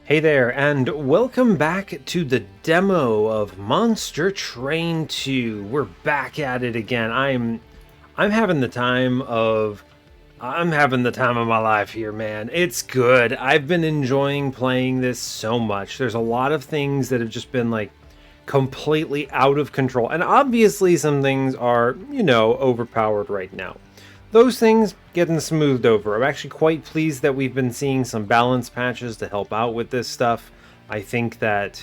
Hey there, and welcome back to the demo of Monster Train 2. We're back at it again. I'm having the time of my life here, man. It's good. I've been enjoying playing this so much. There's a lot of things that have just been like completely out of control. And obviously some things are, overpowered right now. Those things getting smoothed over. I'm actually quite pleased that we've been seeing some balance patches to help out with this stuff. I think that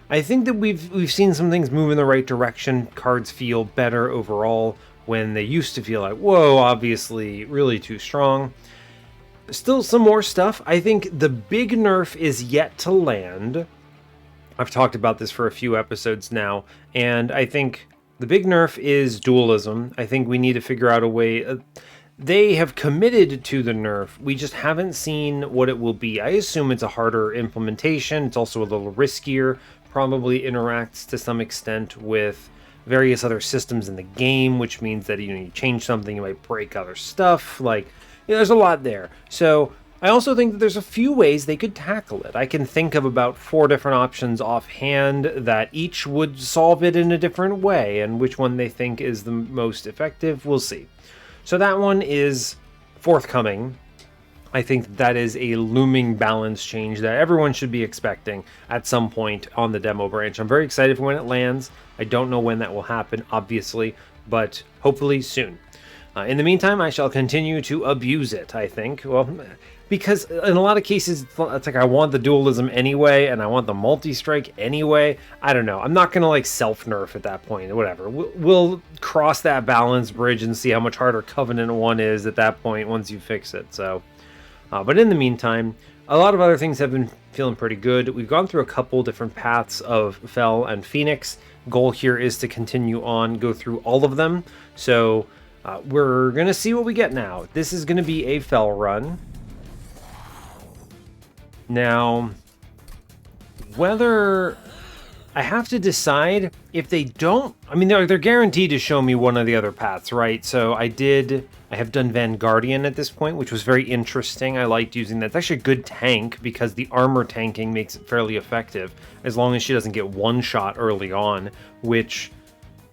we've seen some things move in the right direction. Cards feel better overall when they used to feel like, whoa, obviously really too strong. Still some more stuff. I think the big nerf is yet to land. I've talked about this for a few episodes now, and I think the big nerf is dualism. I think we need to figure out a way. They have committed to the nerf. We just haven't seen what it will be. I assume it's a harder implementation. It's also a little riskier. Probably interacts to some extent with various other systems in the game, which means that you change something, you might break other stuff. There's a lot there. So I also think that there's a few ways they could tackle it. I can think of about 4 different options offhand that each would solve it in a different way, and which one they think is the most effective, we'll see. So that one is forthcoming. I think that is a looming balance change that everyone should be expecting at some point on the demo branch. I'm very excited for when it lands. I don't know when that will happen, obviously, but hopefully soon. In the meantime, I shall continue to abuse it, I think. Well, because in a lot of cases, it's like I want the dualism anyway, and I want the multi-strike anyway. I don't know. I'm not going to self-nerf at that point, or whatever. We'll cross that balance bridge and see how much harder Covenant 1 is at that point once you fix it. So, but in the meantime, a lot of other things have been feeling pretty good. We've gone through a couple different paths of Fel and Phoenix. Goal here is to continue on, go through all of them. So we're going to see what we get now. This is going to be a Fel run. Now, whether I have to decide if they don't, they're guaranteed to show me one of the other paths, right? So I have done Vanguardian at this point, which was very interesting. I liked using that. It's actually a good tank because the armor tanking makes it fairly effective as long as she doesn't get one shot early on, which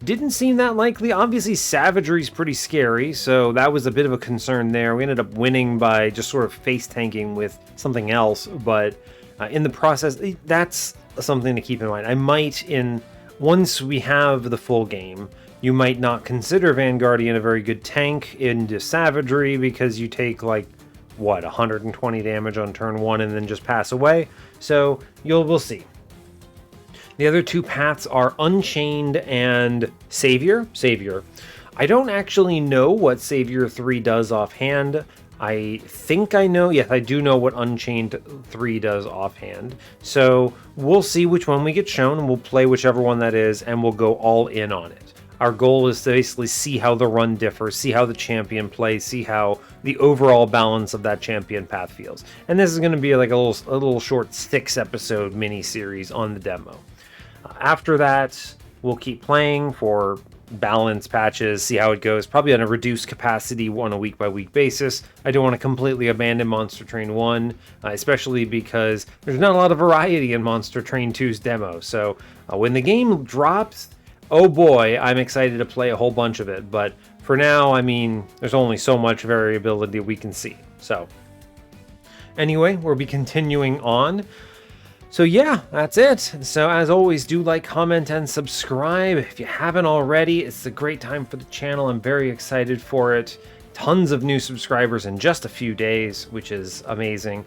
didn't seem that likely. Obviously, savagery is pretty scary, so that was a bit of a concern there. We ended up winning by just sort of face tanking with something else, but in the process, that's something to keep in mind. Once we have the full game, you might not consider Vanguardian a very good tank into savagery because you take 120 damage on turn 1 and then just pass away. So we'll see. The other 2 paths are Unchained and Savior. I don't actually know what Savior 3 does offhand. I think I know. Yes, I do know what Unchained 3 does offhand. So we'll see which one we get shown, and we'll play whichever one that is, and we'll go all in on it. Our goal is to basically see how the run differs, see how the champion plays, see how the overall balance of that champion path feels. And this is going to be like a little short 6-episode mini-series on the demo. After that, we'll keep playing for balance patches, see how it goes, probably on a reduced capacity on a week-by-week basis. I don't want to completely abandon Monster Train 1, especially because there's not a lot of variety in Monster Train 2's demo. So when the game drops, oh boy, I'm excited to play a whole bunch of it. But for now, there's only so much variability we can see. So anyway, we'll be continuing on. So yeah, that's it. So as always, do like, comment, and subscribe. If you haven't already, it's a great time for the channel. I'm very excited for it. Tons of new subscribers in just a few days, which is amazing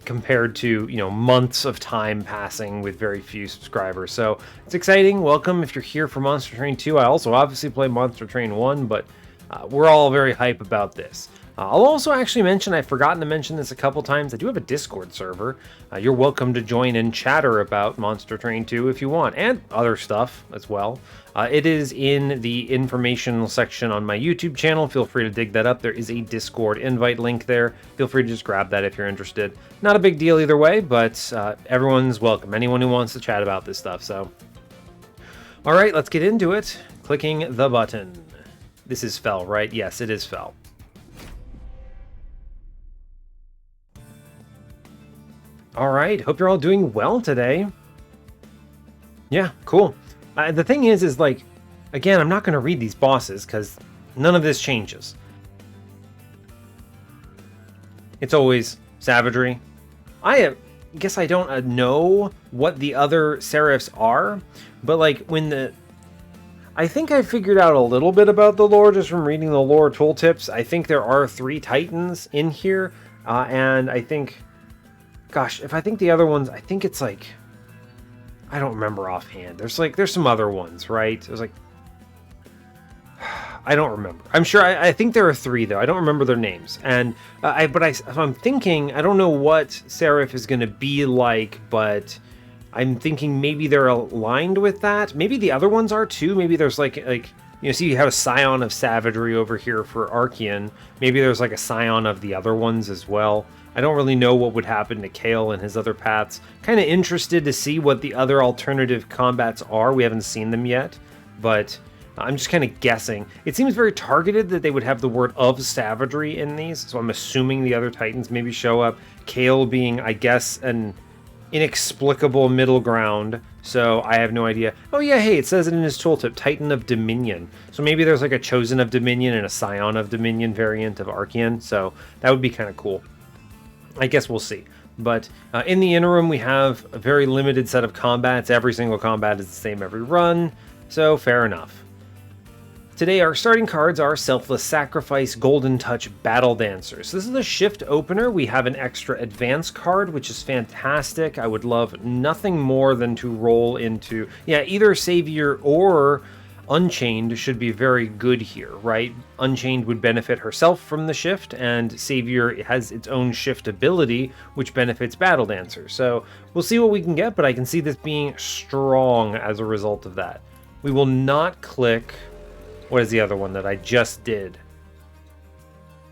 compared to, months of time passing with very few subscribers. So it's exciting. Welcome if you're here for Monster Train 2. I also obviously play Monster Train 1, but we're all very hype about this. I'll also actually mention, I've forgotten to mention this a couple times, I do have a Discord server. You're welcome to join and chatter about Monster Train 2 if you want, and other stuff as well. It is in the informational section on my YouTube channel. Feel free to dig that up. There is a Discord invite link there. Feel free to just grab that if you're interested. Not a big deal either way, but everyone's welcome. Anyone who wants to chat about this stuff. So, all right, let's get into it. Clicking the button. This is Fel, right? Yes, it is Fel. All right, hope you're all doing well today. Yeah, cool. The thing is like, again, I'm not going to read these bosses because none of this changes. It's always savagery. I guess I don't know what the other Seraphs are, but like I think I figured out a little bit about the lore just from reading the lore tooltips. I think there are 3 Titans in here, and I think, gosh, if I think the other ones, I think it's like, I don't remember offhand. There's some other ones, right? There's like, I don't remember. I'm sure, I think there are 3 though. I don't remember their names. And, if I'm thinking, I don't know what Seraph is going to be like, but I'm thinking maybe they're aligned with that. Maybe the other ones are too. Maybe there's like see you have a scion of savagery over here for Archean. Maybe there's like a scion of the other ones as well. I don't really know what would happen to Kale and his other paths. Kind of interested to see what the other alternative combats are. We haven't seen them yet, but I'm just kind of guessing. It seems very targeted that they would have the word of savagery in these, so I'm assuming the other Titans maybe show up. Kale being, I guess, an inexplicable middle ground, so I have no idea. Oh yeah, hey, it says it in his tooltip, Titan of Dominion. So maybe there's like a Chosen of Dominion and a Scion of Dominion variant of Archean, so that would be kind of cool. I guess we'll see. But in the interim, we have a very limited set of combats. Every single combat is the same every run, so fair enough. Today, our starting cards are Selfless Sacrifice, Golden Touch, Battle Dancer. So this is a shift opener. We have an extra advance card, which is fantastic. I would love nothing more than to roll into, either Savior or Unchained should be very good here, right? Unchained would benefit herself from the shift, and Savior has its own shift ability, which benefits Battle Dancer. So we'll see what we can get, but I can see this being strong as a result of that. We will not click... What is the other one that I just did?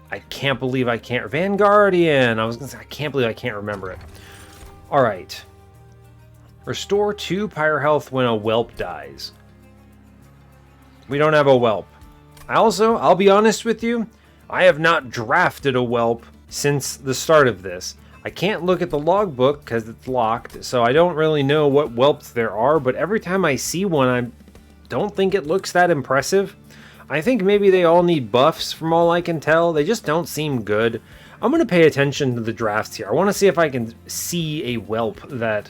I can't believe I can't... Vanguardian! I was going to say, I can't believe I can't remember it. Alright. Restore 2 Pyre health when a whelp dies. We don't have a whelp. I'll be honest with you, I have not drafted a whelp since the start of this. I can't look at the logbook because it's locked, so I don't really know what whelps there are, but every time I see one, I don't think it looks that impressive. I think maybe they all need buffs from all I can tell. They just don't seem good. I'm going to pay attention to the drafts here. I want to see if I can see a whelp that...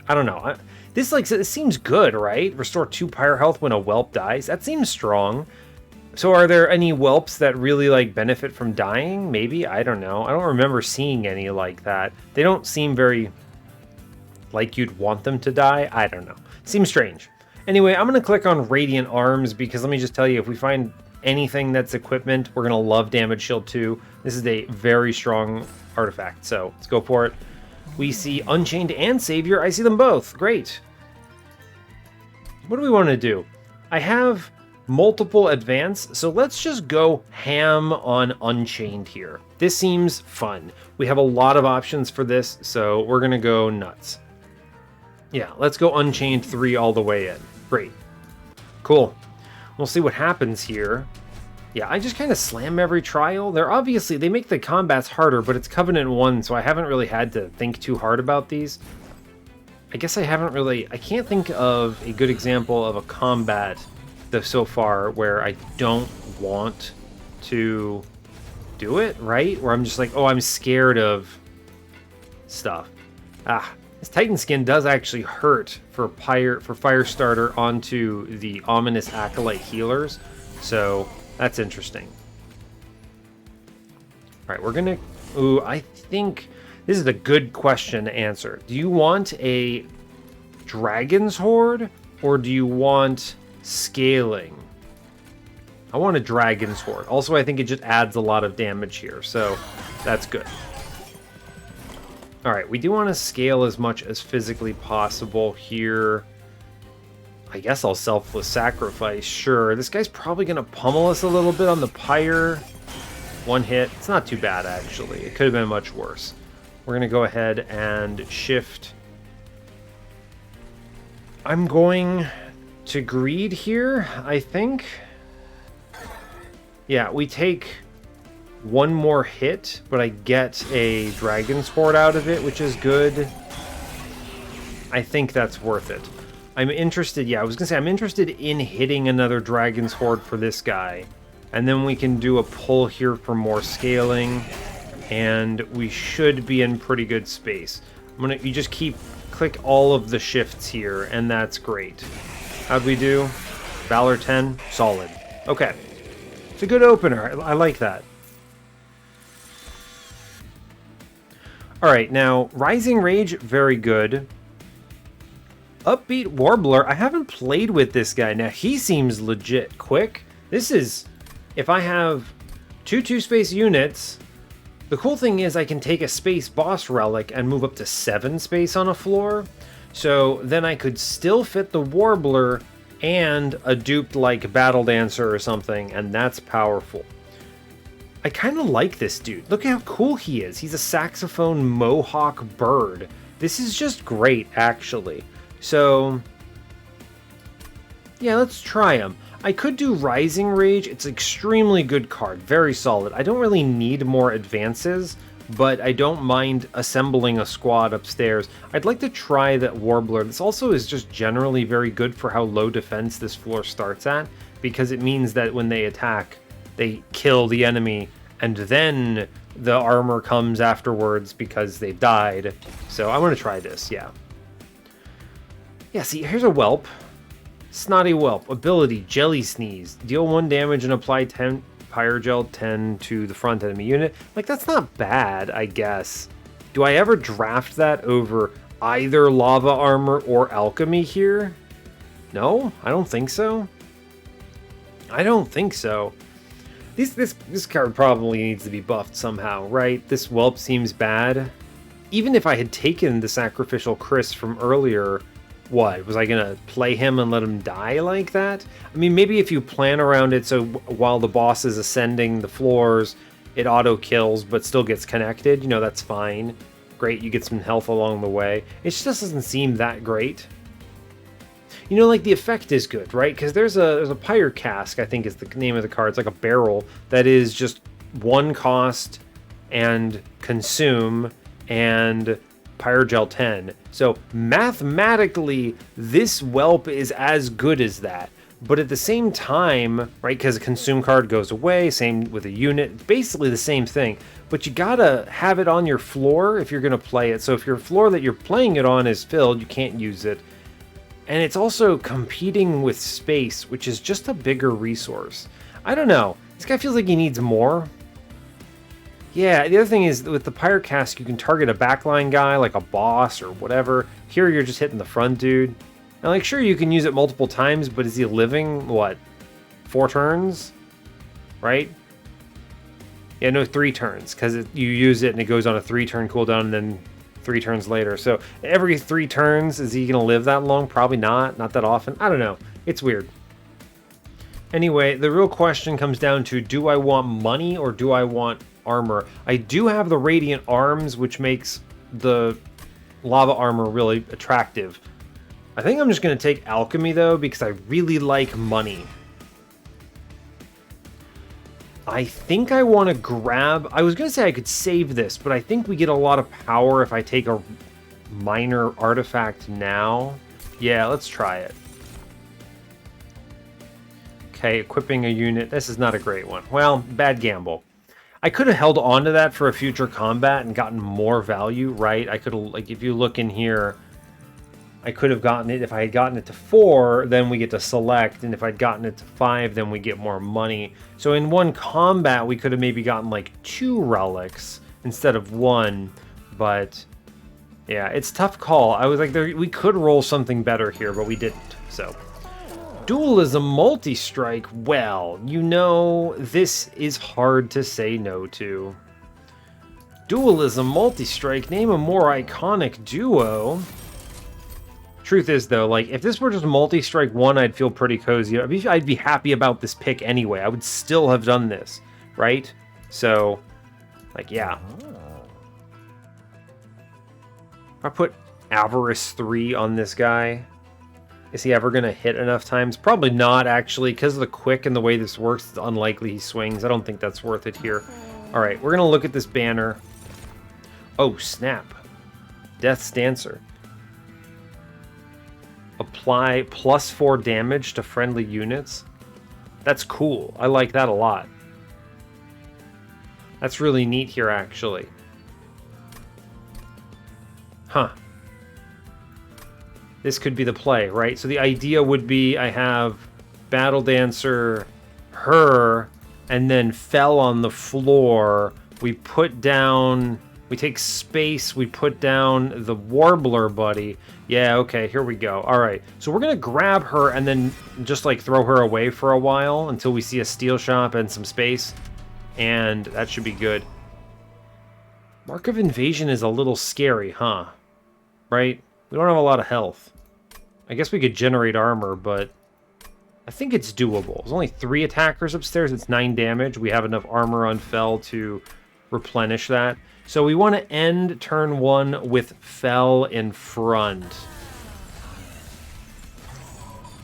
I don't know. This it seems good, right? Restore 2 Pyre health when a whelp dies. That seems strong. So are there any whelps that really benefit from dying? Maybe? I don't know. I don't remember seeing any like that. They don't seem very like you'd want them to die. I don't know. Seems strange. Anyway, I'm going to click on Radiant Arms because let me just tell you, if we find anything that's equipment, we're going to love Damage Shield 2. This is a very strong artifact, so let's go for it. We see Unchained and Savior. I see them both. Great. What do we want to do? I have multiple advance, so let's just go ham on Unchained here. This seems fun. We have a lot of options for this, so we're going to go nuts. Yeah, let's go Unchained 3 all the way in. Great. Cool. We'll see what happens here. Yeah, I just kind of slam every trial. They make the combats harder, but it's Covenant 1, so I haven't really had to think too hard about these. I guess I can't think of a good example of a combat so far where I don't want to do it, right? Where I'm just like, oh, I'm scared of stuff. This Titan skin does actually hurt for Firestarter onto the Ominous Acolyte healers, so that's interesting. Alright, we're gonna... Ooh, I think this is a good question to answer. Do you want a Dragon's Horde, or do you want scaling? I want a Dragon's Horde. Also, I think it just adds a lot of damage here, so that's good. Alright, we do want to scale as much as physically possible here. I guess I'll Selfless Sacrifice, sure. This guy's probably going to pummel us a little bit on the Pyre. 1 hit. It's not too bad, actually. It could have been much worse. We're going to go ahead and shift. I'm going to greed here, I think. Yeah, we take one more hit, but I get a Dragon's Horde out of it, which is good. I think that's worth it. I'm interested, yeah, I was gonna say, I'm interested in hitting another Dragon's Horde for this guy. And then we can do a pull here for more scaling, and we should be in pretty good space. You just click all of the shifts here, and that's great. How'd we do? Valor 10, solid. Okay. It's a good opener, I like that. Alright, now, Rising Rage, very good. Upbeat Warbler, I haven't played with this guy. Now, he seems legit quick. This is, if I have 2 space units, the cool thing is I can take a space boss relic and move up to 7 space on a floor. So then I could still fit the Warbler and a duped like Battle Dancer or something, and that's powerful. I kind of like this dude. Look how cool he is. He's a saxophone mohawk bird. This is just great, actually. So, yeah, let's try him. I could do Rising Rage. It's an extremely good card. Very solid. I don't really need more advances, but I don't mind assembling a squad upstairs. I'd like to try that Warbler. This also is just generally very good for how low defense this floor starts at, because it means that when they attack, they kill the enemy, and then the armor comes afterwards because they've died. So I want to try this, yeah. Yeah, see, here's a Whelp. Snotty Whelp. Ability, Jelly Sneeze. Deal 1 damage and apply 10 Pyre Gel 10 to the front enemy unit. Like, that's not bad, I guess. Do I ever draft that over either Lava Armor or Alchemy here? No? I don't think so. I don't think so. This card probably needs to be buffed somehow, right? This Whelp seems bad. Even if I had taken the Sacrificial Chris from earlier, what? Was I gonna play him and let him die like that? I mean, maybe if you plan around it so while the boss is ascending the floors, it auto-kills but still gets connected, you know, that's fine. Great, you get some health along the way. It just doesn't seem that great. You know, like, the effect is good, right? Because there's a Pyre Cask, I think is the name of the card. It's like a barrel that is just 1 cost and consume and Pyre Gel 10. So mathematically, this Whelp is as good as that. But at the same time, right, because a consume card goes away, same with a unit, basically the same thing. But you gotta have it on your floor if you're gonna play it. So if your floor that you're playing it on is filled, you can't use it. And it's also competing with space, which is just a bigger resource. I don't know. This guy feels like he needs more. Yeah, the other thing is, with the Pyre Cask, you can target a backline guy, like a boss or whatever. Here, you're just hitting the front dude. And, like, sure, you can use it multiple times, but is he living, what, 4 turns? Right? Yeah, no, 3 turns, because you use it and it goes on a 3-turn cooldown and then 3 turns later. So every 3 turns, is he going to live that long? Probably not that often. I don't know. It's weird. Anyway, the real question comes down to, do I want money or do I want armor? I do have the Radiant Arms, which makes the Lava Armor really attractive. I think I'm just going to take Alchemy, though, because I really like money. I think I want to grab... I was going to say I could save this, but I think we get a lot of power if I take a minor artifact now. Yeah, let's try it. Okay, equipping a unit. This is not a great one. Well, bad gamble. I could have held on to that for a future combat and gotten more value, right? I could have, like, if you look in here, I could have gotten it. If I had gotten it to 4, then we get to select, and if I'd gotten it to 5, then we get more money. So in one combat, we could have maybe gotten like 2 relics instead of 1, but yeah, it's a tough call. I was like, we could roll something better here, but we didn't, so. Dualism multi-strike, well, you know, this is hard to say no to. Dualism multi-strike, name a more iconic duo. Truth is, though, like, if this were just multi-strike 1, I'd feel pretty cozy. I'd be happy about this pick anyway. I would still have done this, right? So, like, yeah. I put Avarice 3 on this guy. Is he ever going to hit enough times? Probably not, actually. Because of the quick and the way this works, it's unlikely he swings. I don't think that's worth it here. All right, we're going to look at this banner. Oh, snap. Death's Dancer. Apply +4 damage to friendly units. That's cool. I like that a lot. That's really neat here, actually. Huh. This could be the play, right? So the idea would be I have Battle Dancer, her, and then Fell on the floor. We put down... We take space, we put down the Warbler buddy. Yeah, okay, here we go. All right, so we're going to grab her and then just, like, throw her away for a while until we see a steel shop and some space. And that should be good. Mark of Invasion is a little scary, huh? Right? We don't have a lot of health. I guess we could generate armor, but I think it's doable. There's only 3 attackers upstairs. It's 9 damage. We have enough armor on Fell to replenish that. So we want to end turn 1 with Fell in front.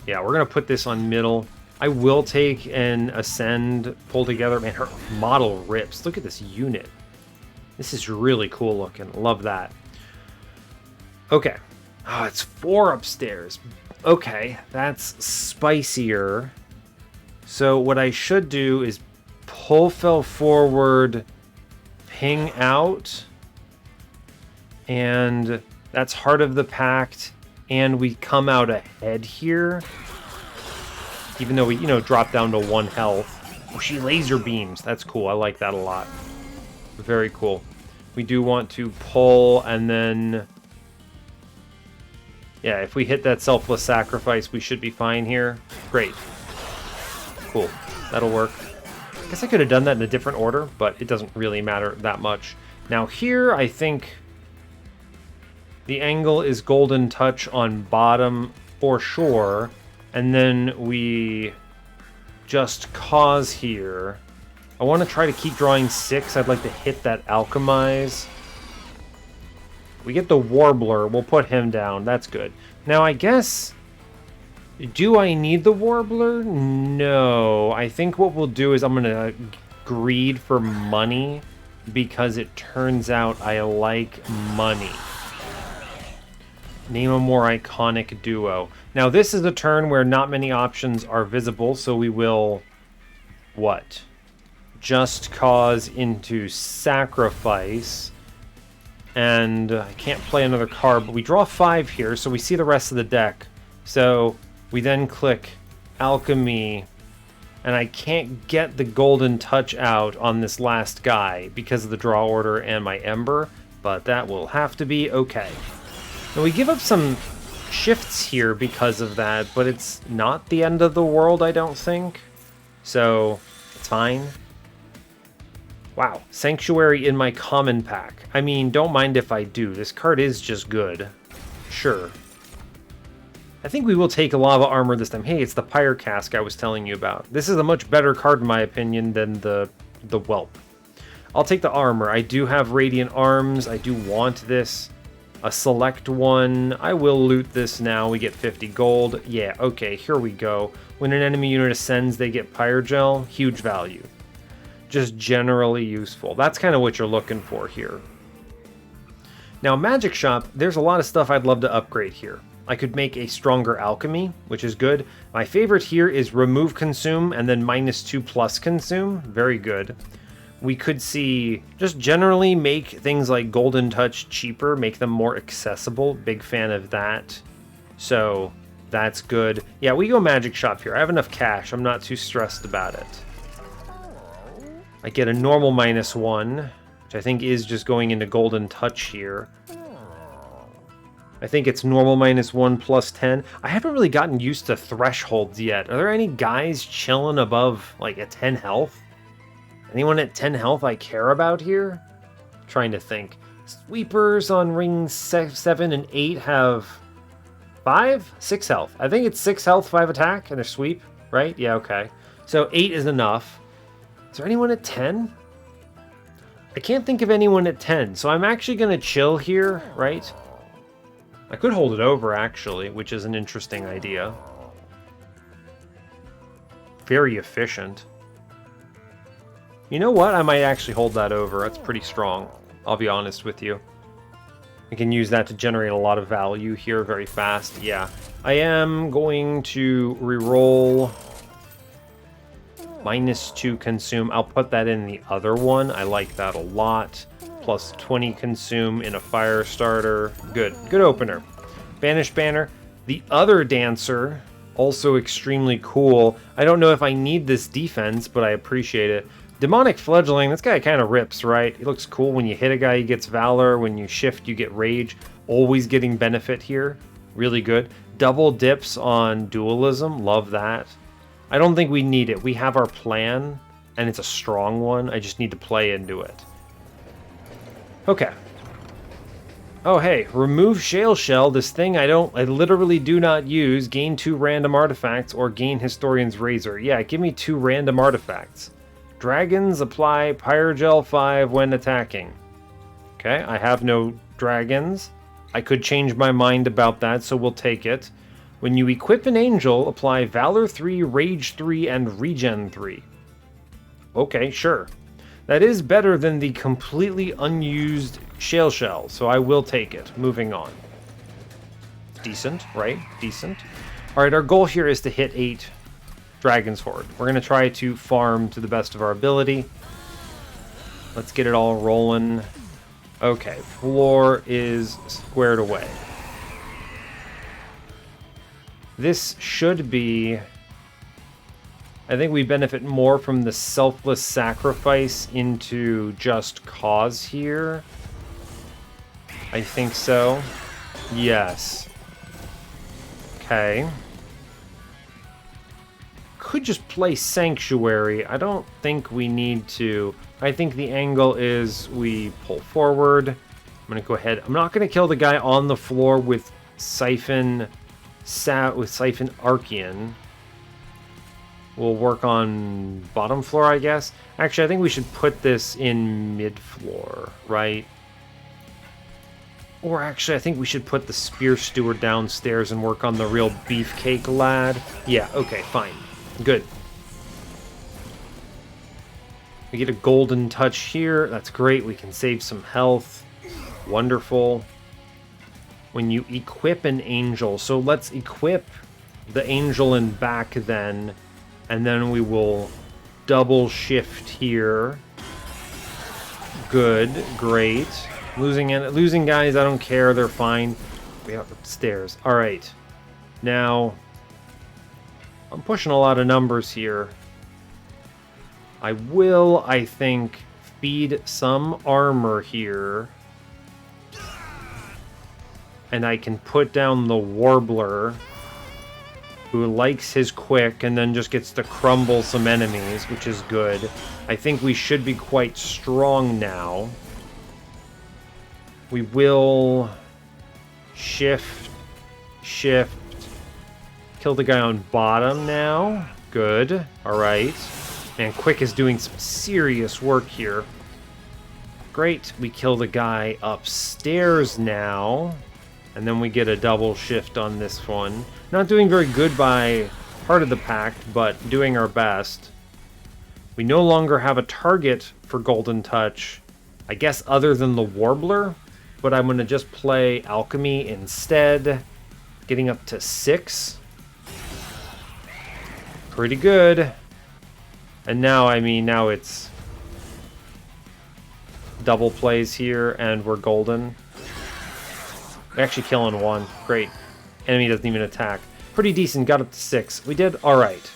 Yeah, we're going to put this on middle. I will take an Ascend, pull together. Man, her model rips. Look at this unit. This is really cool looking. Love that. Okay. Oh, it's 4 upstairs. Okay, that's spicier. So what I should do is pull Fell forward... Ping out, and that's Heart of the Pact, and we come out ahead here, even though we, you know, drop down to 1 health. Oh, she laser beams. That's cool. I like that a lot. Very cool. We do want to pull, and then, yeah, if we hit that selfless sacrifice, we should be fine here. Great. Cool. That'll work. I guess I could have done that in a different order, but it doesn't really matter that much. Now here, I think the angle is Golden Touch on bottom for sure, and then we just cause here. I want to try to keep drawing 6. I'd like to hit that Alchemize. We get the Warbler. We'll put him down. That's good. Now, I guess... Do I need the Warbler? No. I think what we'll do is I'm going to greed for money because it turns out I like money. Name a more iconic duo. Now, this is a turn where not many options are visible, so we will... What? Just Cause into Sacrifice. And I can't play another card, but we draw 5 here, so we see the rest of the deck. So... We then click Alchemy, and I can't get the Golden Touch out on this last guy because of the draw order and my Ember, but that will have to be okay. Now we give up some shifts here because of that, but it's not the end of the world, I don't think. So, it's fine. Wow, Sanctuary in my common pack. I mean, don't mind if I do. This card is just good. Sure. I think we will take a Lava Armor this time. Hey, it's the Pyre Cask I was telling you about. This is a much better card, in my opinion, than the Whelp. I'll take the Armor. I do have Radiant Arms. I do want this. A select one. I will loot this now. We get 50 gold. Yeah, okay, here we go. When an enemy unit ascends, they get Pyre Gel. Huge value. Just generally useful. That's kind of what you're looking for here. Now, Magic Shop, there's a lot of stuff I'd love to upgrade here. I could make a stronger alchemy, which is good. My favorite here is remove consume and then -2+ consume. Very good. We could see just generally make things like Golden Touch cheaper, make them more accessible. Big fan of that. So that's good. Yeah, we go Magic Shop here. I have enough cash. I'm not too stressed about it. I get a normal -1, which I think is just going into Golden Touch here. I think it's normal -1 plus 10. I haven't really gotten used to thresholds yet. Are there any guys chilling above, like, at 10 health? Anyone at 10 health I care about here? I'm trying to think. Sweepers on rings 7 and 8 have 6 health. I think it's 6 health, 5 attack, and a sweep, right? Yeah, okay. So 8 is enough. Is there anyone at 10? I can't think of anyone at 10, so I'm actually going to chill here, right? I could hold it over, actually, which is an interesting idea. Very efficient. You know what? I might actually hold that over. That's pretty strong. I'll be honest with you. I can use that to generate a lot of value here very fast. Yeah. I am going to reroll -2 consume. I'll put that in the other one. I like that a lot. Plus 20 consume in a fire starter. Good. Good opener. Banished banner. The other dancer, also extremely cool. I don't know if I need this defense, but I appreciate it. Demonic fledgling. This guy kind of rips, right? He looks cool. When you hit a guy, he gets valor. When you shift, you get rage. Always getting benefit here. Really good. Double dips on dualism. Love that. I don't think we need it. We have our plan, and it's a strong one. I just need to play into it. Okay. Oh, hey, remove Shale Shell, this thing I literally do not use. Gain 2 random artifacts or gain Historian's Razor. Yeah, give me 2 random artifacts. Dragons apply Pyrogel 5 when attacking. Okay, I have no dragons. I could change my mind about that, so we'll take it. When you equip an angel, apply Valor 3, Rage 3, and Regen 3. Okay, sure. That is better than the completely unused Shale Shell, so I will take it. Moving on. Decent, right? Decent. Alright, our goal here is to hit 8 Dragon's Horde. We're going to try to farm to the best of our ability. Let's get it all rolling. Okay, floor is squared away. This should be... I think we benefit more from the selfless sacrifice into Just Cause here. I think so. Yes. Okay. Could just play Sanctuary. I don't think we need to. I think the angle is we pull forward. I'm going to go ahead. I'm not going to kill the guy on the floor with Siphon Archean. We'll work on bottom floor, I guess. Actually, I think we should put this in mid-floor, right? Or actually, I think we should put the Spear Steward downstairs and work on the real beefcake lad. Yeah, okay, fine. Good. We get a golden touch here. That's great. We can save some health. Wonderful. When you equip an angel. So let's equip the angel in back then. And then we will double shift here. Good. Great. Losing guys, I don't care. They're fine. We have upstairs. All right. Now, I'm pushing a lot of numbers here. I will, I think, feed some armor here. And I can put down the Warbler, who likes his quick and then just gets to crumble some enemies, which is good. I think we should be quite strong now. We will shift, kill the guy on bottom now. Good. All right. Man, quick is doing some serious work here. Great. We kill the guy upstairs now. And then we get a double shift on this one. Not doing very good by part of the pact, but doing our best. We no longer have a target for Golden Touch, I guess other than the Warbler, but I'm going to just play Alchemy instead, getting up to 6. Pretty good. And now, I mean, now it's double plays here, and we're golden. We're actually killing 1. Great. Enemy doesn't even attack. Pretty decent. Got up to 6. We did alright.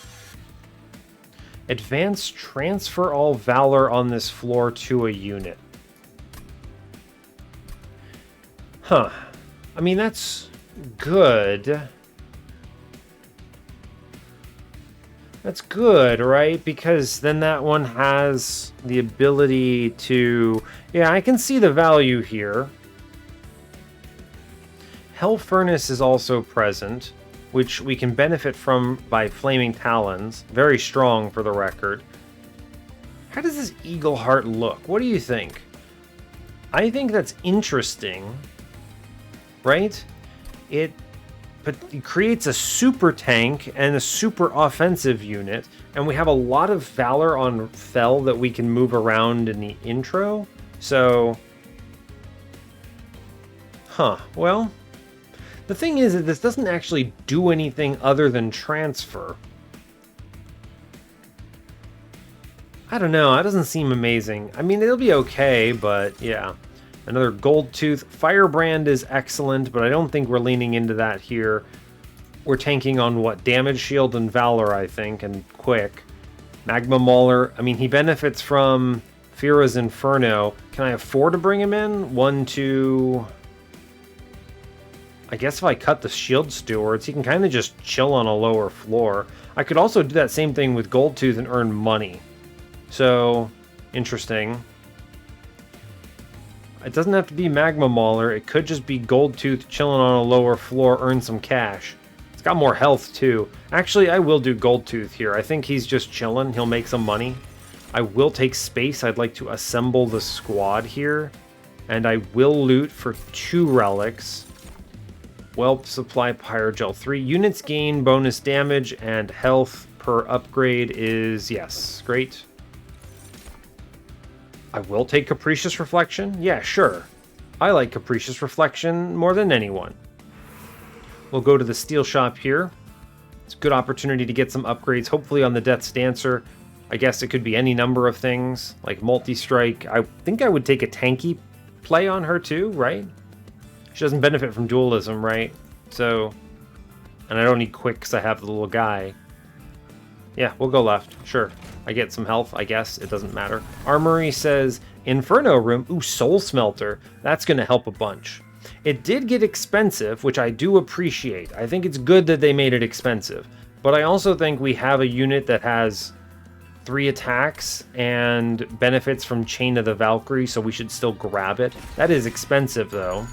Advance transfer all Valor on this floor to a unit. Huh. I mean, that's good. That's good, right? Because then that one has the ability to... Yeah, I can see the value here. Hell Furnace is also present, which we can benefit from by Flaming Talons. Very strong, for the record. How does this Eagle Heart look? What do you think? I think that's interesting, right? It he creates a super tank and a super offensive unit, and we have a lot of Valor on Fel that we can move around in the intro. So, well, the thing is that this doesn't actually do anything other than transfer. I don't know, that doesn't seem amazing. I mean, it'll be okay, but yeah. Another Gold Tooth. Firebrand is excellent, but I don't think we're leaning into that here. We're tanking on, what, Damage, Shield, and Valor, I think, and quick. Magma Mauler, I mean, he benefits from Fira's Inferno. Can I afford to bring him in? 1, 2... I guess if I cut the Shield Stewards, he can kind of just chill on a lower floor. I could also do that same thing with Gold Tooth and earn money. So, interesting. It doesn't have to be Magma Mauler. It could just be Gold Tooth chilling on a lower floor, earn some cash. It's got more health, too. Actually, I will do Gold Tooth here. I think he's just chilling. He'll make some money. I will take space. I'd like to assemble the squad here. And I will loot for 2 relics. Whelp Supply Pyrogel 3. Units gain bonus damage and health per upgrade is, yes, great. I will take Capricious Reflection. Yeah, sure. I like Capricious Reflection more than anyone. We'll go to the steel shop here. It's a good opportunity to get some upgrades, hopefully on the Death's Dancer. I guess it could be any number of things, like multi-strike. I think I would take a tanky play on her too, right? She doesn't benefit from dualism, right? So, and I don't need quick because I have the little guy. Yeah, we'll go left, sure. I get some health, I guess. It doesn't matter. Armory says Inferno Room. Ooh, Soul Smelter. That's going to help a bunch. It did get expensive, which I do appreciate. I think it's good that they made it expensive. But I also think we have a unit that has 3 attacks and benefits from Chain of the Valkyrie, so we should still grab it. That is expensive, though.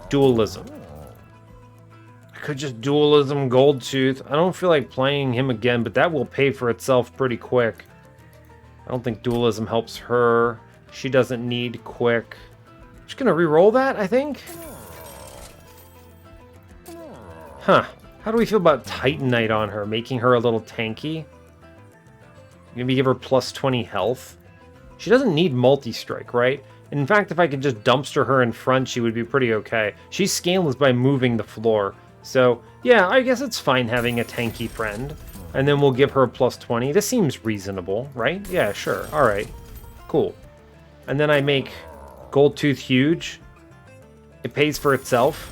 Dualism. Could just dualism Gold Tooth. I don't feel like playing him again, but that will pay for itself pretty quick. I don't think dualism helps her. She doesn't need quick. Just gonna re-roll that, I think. Huh. How do we feel about Titanite on her, making her a little tanky? Maybe give her plus 20 health. She doesn't need multi-strike, right? In fact, if I could just dumpster her in front, she would be pretty okay. She's scaleless by moving the floor. So, yeah, I guess it's fine having a tanky friend. And then we'll give her a plus 20. This seems reasonable, right? Yeah, sure. All right. Cool. And then I make Gold Tooth huge. It pays for itself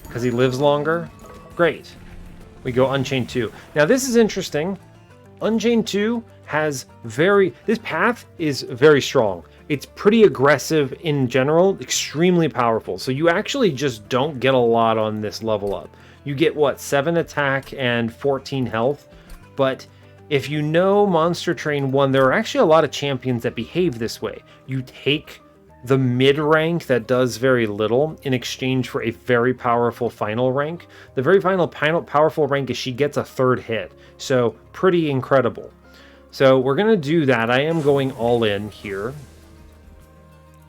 because he lives longer. Great. We go Unchained 2. Now, this is interesting. Unchained 2 has this path is very strong. It's pretty aggressive in general, extremely powerful. So you actually just don't get a lot on this level up. You get, what, 7 attack and 14 health. But if you know Monster Train 1, there are actually a lot of champions that behave this way. You take the mid rank that does very little in exchange for a very powerful final rank. The very powerful rank is she gets a 3rd hit. So pretty incredible. So we're going to do that. I am going all in here.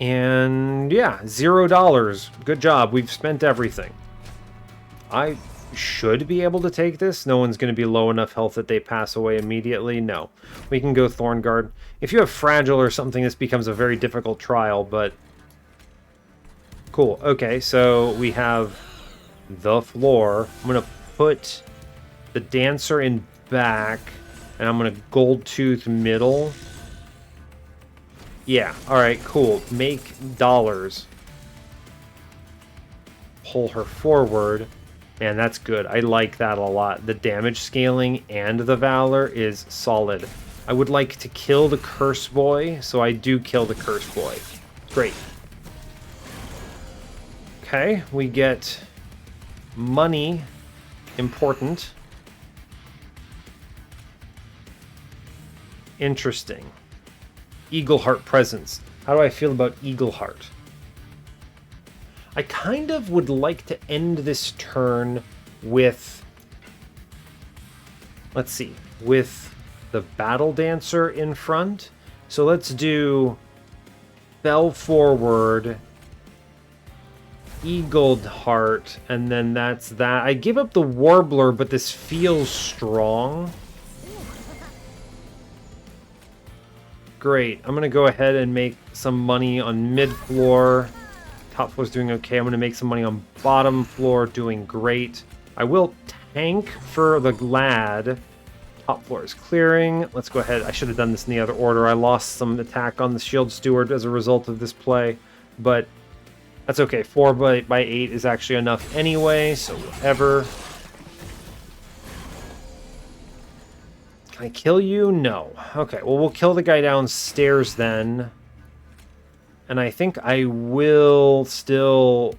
And yeah, $0. Good job. We've spent everything. I should be able to take this. No one's going to be low enough health that they pass away immediately. No. We can go Thornguard. If you have Fragile or something, this becomes a very difficult trial, but cool. Okay, so we have the floor. I'm going to put the Dancer in back, and I'm going to Gold Tooth middle. Yeah, alright, cool. Make dollars. Pull her forward. Man, that's good. I like that a lot. The damage scaling and the Valor is solid. I would like to kill the Curse Boy, so I do kill the Curse Boy. Great. Okay, we get money. Important. Interesting. Eagleheart presence. How do I feel about Eagleheart? I kind of would like to end this turn with, let's see, with the Battle Dancer in front. So let's do Fell forward, Eagled Heart, and then that's that. I give up the Warbler, but this feels strong. Great. I'm going to go ahead and make some money on mid-floor. Top floor's doing okay. I'm going to make some money on bottom floor, doing great. I will tank for the lad. Top floor is clearing. Let's go ahead. I should have done this in the other order. I lost some attack on the Shield Steward as a result of this play, but that's okay. 4 by 8 is actually enough anyway, so whatever. Can I kill you? No. Okay, well, we'll kill the guy downstairs then. And I think I will still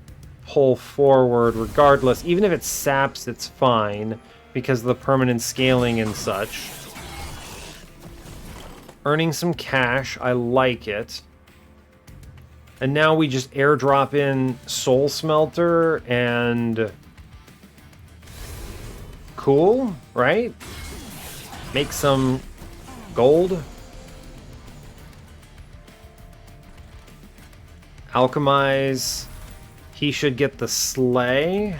pull forward regardless. Even if it saps, it's fine because of the permanent scaling and such. Earning some cash. I like it. And now we just airdrop in Soul Smelter and... Cool, right? Make some gold. Alchemize. He should get the Slay.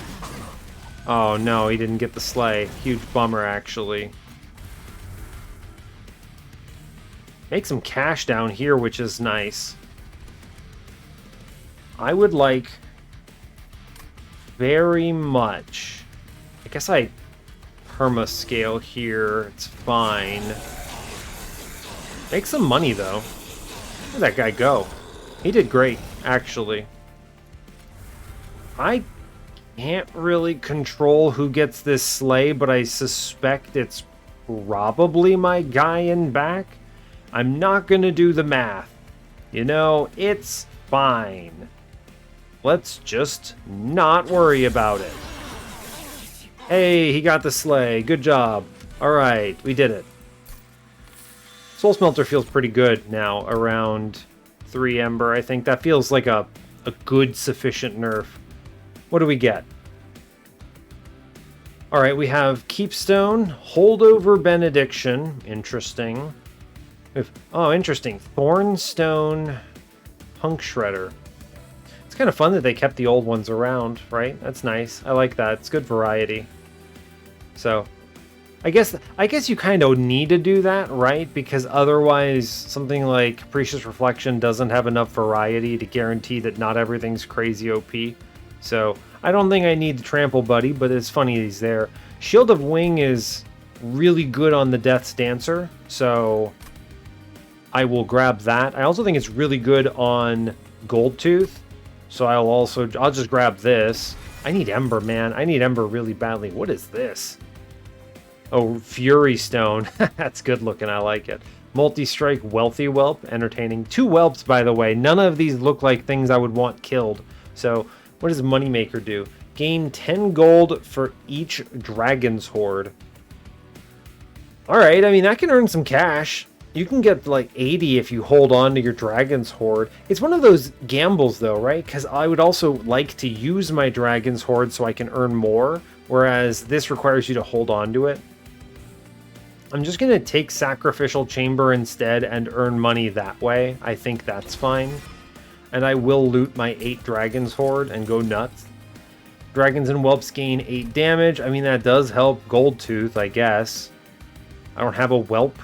Oh no, he didn't get the Slay. Huge bummer, actually. Make some cash down here, which is nice. I would like very much... I guess I perma-scale here. It's fine. Make some money, though. Where'd that guy go? He did great, actually. I can't really control who gets this Slay, but I suspect it's probably my guy in back. I'm not gonna do the math. You know, it's fine. Let's just not worry about it. Hey, he got the Slay. Good job. Alright, we did it. Soul Smelter feels pretty good now, around 3 Ember. I think that feels like a good, sufficient nerf. What do we get? Alright, we have Keepstone, Holdover Benediction. Interesting. Oh, interesting. Thornstone, Punk Shredder. It's kind of fun that they kept the old ones around, right? That's nice. I like that. It's good variety. So, I guess you kind of need to do that, right? Because otherwise, something like Capricious Reflection doesn't have enough variety to guarantee that not everything's crazy OP. So, I don't think I need the Trample Buddy, but it's funny he's there. Shield of Wing is really good on the Death's Dancer, so I will grab that. I also think it's really good on Goldtooth, so I'll just grab this. I need Ember, man. I need Ember really badly. What is this? Oh, Fury Stone. That's good looking. I like it. Multi-strike, Wealthy Whelp. Entertaining. 2 Whelps, by the way. None of these look like things I would want killed. So, what does Moneymaker do? Gain 10 gold for each Dragon's Horde. Alright, I mean, I can earn some cash. You can get like 80 if you hold on to your Dragon's Horde. It's one of those gambles though, right? Because I would also like to use my Dragon's Horde so I can earn more, whereas this requires you to hold on to it. I'm just going to take Sacrificial Chamber instead and earn money that way. I think that's fine. And I will loot my 8 Dragon's Horde and go nuts. Dragons and Whelps gain 8 damage. I mean, that does help Goldtooth, I guess. I don't have a Whelp.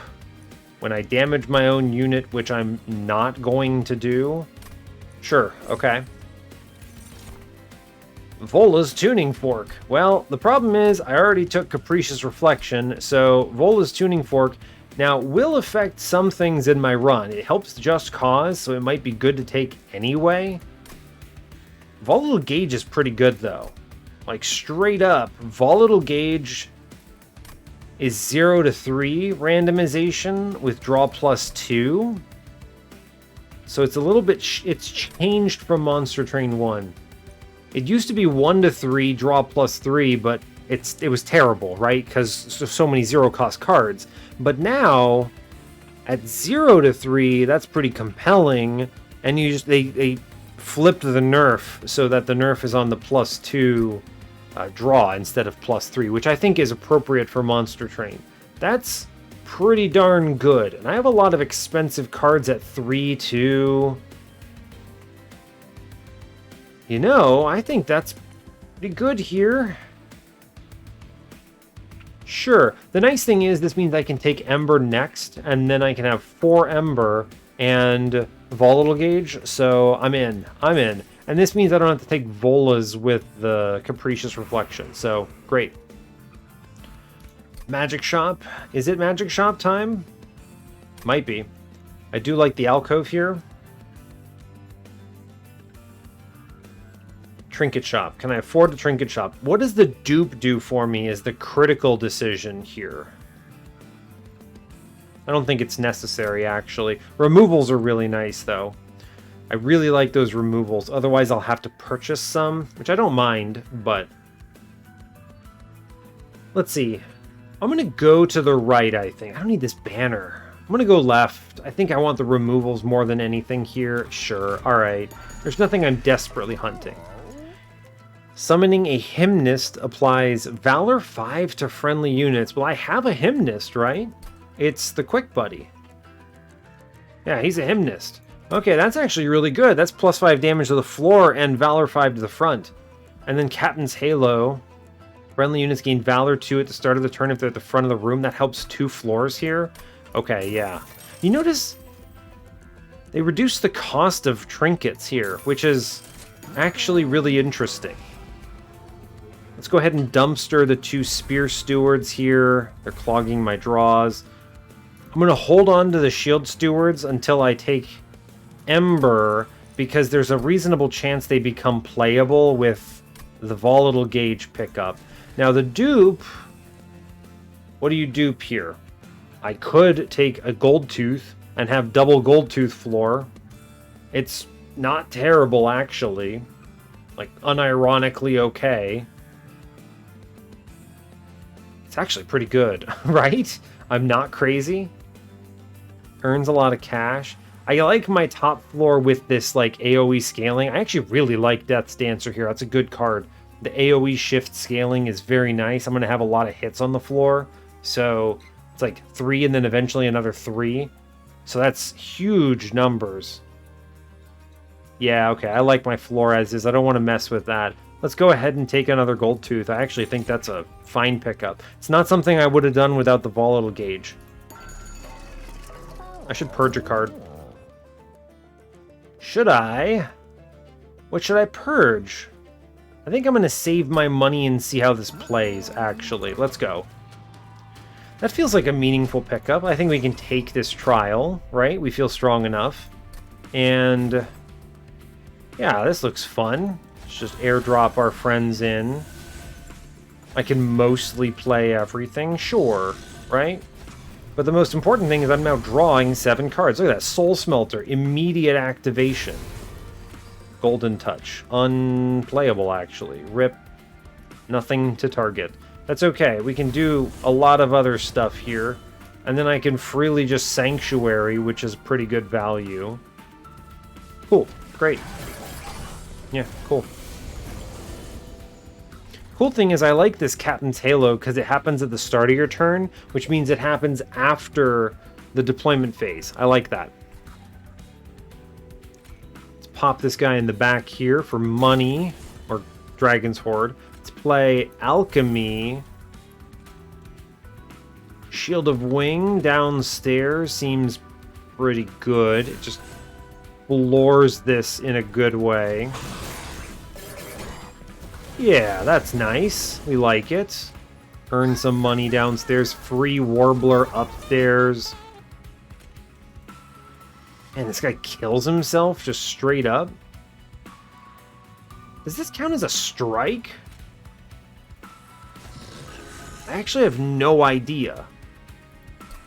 When I damage my own unit, which I'm not going to do. Sure, okay. Vola's Tuning Fork. Well, the problem is I already took Capricious Reflection, so Vola's Tuning Fork now will affect some things in my run. It helps Just Cause, so it might be good to take anyway. Volatile Gauge is pretty good, though. Like, straight up, Volatile Gauge is 0 to 3 randomization with draw +2. So it's a little bit... it's changed from Monster Train 1. It used to be 1 to 3, draw +3, but it was terrible, right? Because so many 0-cost cards. But now, at 0 to 3, that's pretty compelling. And you just they flipped the nerf so that the nerf is on the +2 draw instead of +3, which I think is appropriate for Monster Train. That's pretty darn good. And I have a lot of expensive cards at 3 too. You know, I think that's pretty good here. Sure. The nice thing is this means I can take Ember next, and then I can have 4 Ember and Volatile Gauge, so I'm in. I'm in. And this means I don't have to take Volas with the Capricious Reflection, so great. Magic Shop. Is it Magic Shop time? Might be. I do like the alcove here. Trinket Shop. Can I afford the Trinket Shop? What does the dupe do for me is the critical decision here. I don't think it's necessary, actually. Removals are really nice, though. I really like those removals. Otherwise, I'll have to purchase some, which I don't mind, but... Let's see. I'm going to go to the right, I think. I don't need this banner. I'm going to go left. I think I want the removals more than anything here. Sure. All right. There's nothing I'm desperately hunting. Summoning a Hymnist applies Valor 5 to friendly units. Well, I have a Hymnist, right? It's the Quick Buddy. Yeah, he's a Hymnist. Okay, that's actually really good. That's plus 5 damage to the floor and Valor 5 to the front. And then Captain's Halo. Friendly units gain Valor 2 at the start of the turn if they're at the front of the room. That helps 2 floors here. Okay, yeah. You notice they reduce the cost of trinkets here, which is actually really interesting. Let's go ahead and dumpster the 2 Spear Stewards here. They're clogging my draws. I'm going to hold on to the Shield Stewards until I take Ember, because there's a reasonable chance they become playable with the Volatile Gauge pickup. Now the dupe, what do you dupe here? I could take a Gold Tooth and have double Gold Tooth floor. It's not terrible, actually. Like, unironically okay. It's actually pretty good, right? I'm not crazy. Earns a lot of cash. I like my top floor with this, like, AoE scaling. I actually really like Death's Dancer here. That's a good card. The AoE shift scaling is very nice. I'm going to have a lot of hits on the floor. So it's like 3 and then eventually another 3. So that's huge numbers. Yeah, okay. I like my floor as is. I don't want to mess with that. Let's go ahead and take another Gold Tooth. I actually think that's a fine pickup. It's not something I would have done without the Volatile Gauge. I should purge a card. Should I? What should I purge? I think I'm going to save my money and see how this plays, actually. Let's go. That feels like a meaningful pickup. I think we can take this trial, right? We feel strong enough. And yeah, this looks fun. Let's just airdrop our friends in. I can mostly play everything, sure, right? But the most important thing is I'm now drawing 7 cards. Look at that, Soul Smelter, immediate activation. Golden Touch, unplayable actually. Rip, nothing to target. That's okay, we can do a lot of other stuff here. And then I can freely just Sanctuary, which is pretty good value. Cool, great. Yeah, cool. Cool thing is I like this Captain's Halo because it happens at the start of your turn, which means it happens after the deployment phase. I like that. Let's pop this guy in the back here for money, or Dragon's Horde. Let's play Alchemy. Shield of Wing downstairs seems pretty good. It just floors this in a good way. Yeah, that's nice. We like it. Earn some money downstairs. Free Warbler upstairs. And this guy kills himself just straight up. Does this count as a strike? I actually have no idea.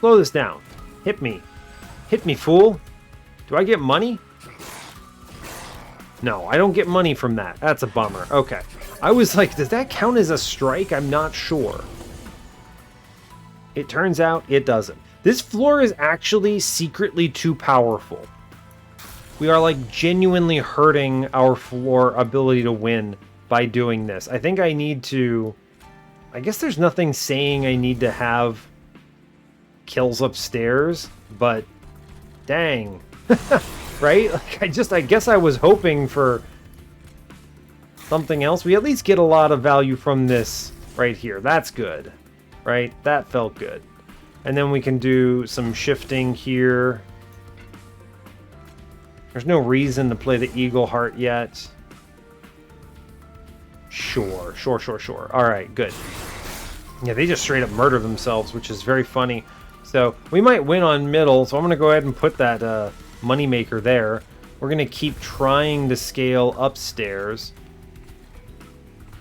Slow this down. Hit me. Hit me, fool. Do I get money? No, I don't get money from that. That's a bummer. Okay. I was like, does that count as a strike? I'm not sure. It turns out it doesn't. This floor is actually secretly too powerful. We are like genuinely hurting our floor ability to win by doing this. I think I need to... I guess there's nothing saying I need to have kills upstairs, but dang. Right? Like I guess I was hoping for something else. We at least get a lot of value from this right here. That's good, right? That felt good. And then we can do some shifting here. There's no reason to play the Eagle Heart yet. Sure. All right, good. Yeah, they just straight up murder themselves, which is very funny. So we might win on middle, so I'm going to go ahead and put that moneymaker there. We're going to keep trying to scale upstairs.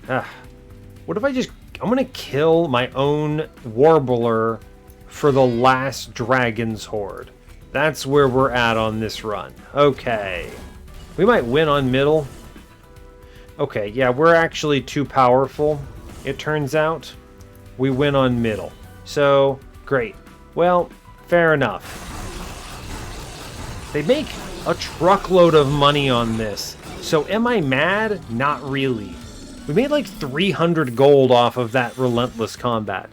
What if I just... I'm going to kill my own Warbler for the last Dragon's Horde. That's where we're at on this run. Okay. We might win on middle. Okay, yeah, we're actually too powerful, it turns out. We win on middle. So, great. Well, fair enough. They make a truckload of money on this. So am I mad? Not really. We made like 300 gold off of that Relentless Combat.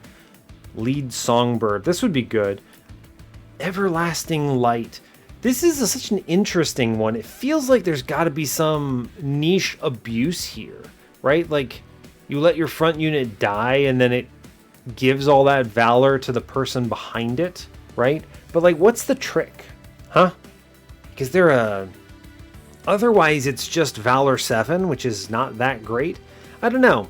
Lead Songbird. This would be good. Everlasting Light. This is such an interesting one. It feels like there's got to be some niche abuse here, right? Like, you let your front unit die and then it gives all that valor to the person behind it, right? But, like, what's the trick? Huh? Is there a... Otherwise, it's just Valor 7, which is not that great. I don't know.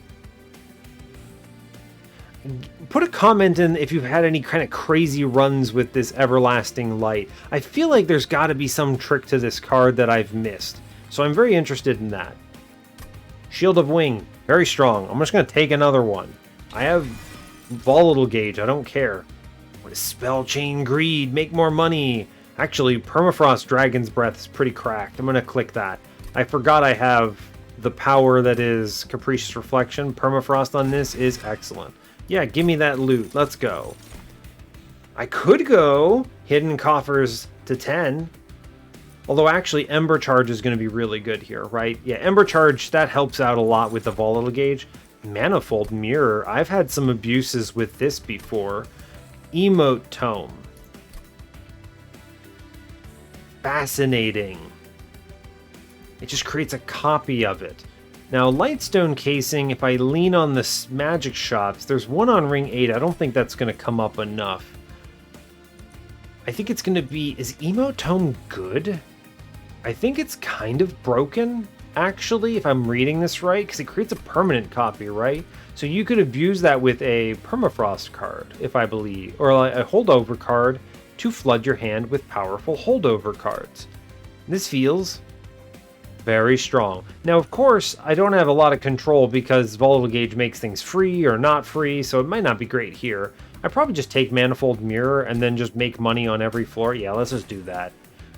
Put a comment in if you've had any kind of crazy runs with this Everlasting Light. I feel like there's got to be some trick to this card that I've missed. So I'm very interested in that. Shield of Wing. Very strong. I'm just going to take another one. I have Volatile Gauge. I don't care. What is Spell Chain Greed? Make more money. Actually, Permafrost Dragon's Breath is pretty cracked. I'm going to click that. I forgot I have the power that is Capricious Reflection. Permafrost on this is excellent. Yeah, give me that loot. Let's go. I could go Hidden Coffers to 10. Although actually Ember Charge is going to be really good here, right? Yeah, Ember Charge, that helps out a lot with the Volatile Gauge. Manifold Mirror. I've had some abuses with this before. Emote Tome. Fascinating. It just creates a copy of it. Now, Lightstone Casing, if I lean on the magic shots, there's one on Ring 8. I don't think that's going to come up enough. I think it's going to be... Is Emote Tome good? I think it's kind of broken, actually, if I'm reading this right, because it creates a permanent copy, right? So you could abuse that with a Permafrost card, if I believe, or a holdover card to flood your hand with powerful holdover cards. This feels very strong. Now, of course, I don't have a lot of control because Volatile Gauge makes things free or not free, so it might not be great here. I probably just take Manifold Mirror and then just make money on every floor. Yeah, let's just do that.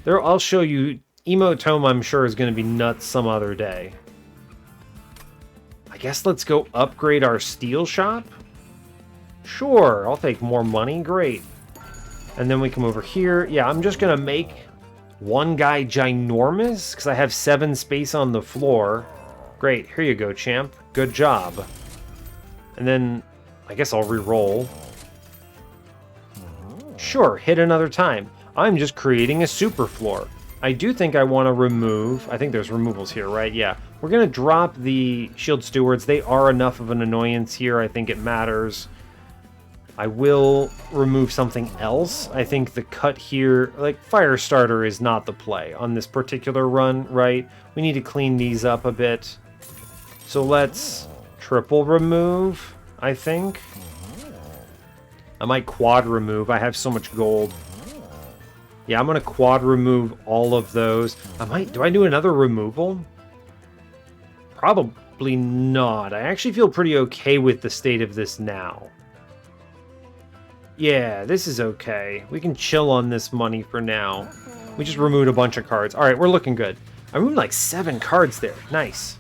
There, I'll show you. Emote Tome, I'm sure, is going to be nuts some other day. I guess let's go upgrade our steel shop. Sure, I'll take more money. Great. And then we come over here. Yeah, I'm just going to make one guy ginormous because I have 7 space on the floor. Great. Here you go, champ. Good job. And then I guess I'll re-roll. Sure, hit another time. I'm just creating a super floor. I do think I want to remove... I think there's removals here, right? Yeah. We're going to drop the Shield Stewards. They are enough of an annoyance here. I think it matters. I will remove something else. I think the cut here... Like, Firestarter is not the play on this particular run, right? We need to clean these up a bit. So let's triple remove, I think. I might quad remove. I have so much gold. Yeah, I'm going to quad remove all of those. I might... Do I do another removal? Probably not. I actually feel pretty okay with the state of this now. Yeah, this is okay. We can chill on this money for now. We just removed a bunch of cards. Alright, we're looking good. I removed like 7 cards there. Nice.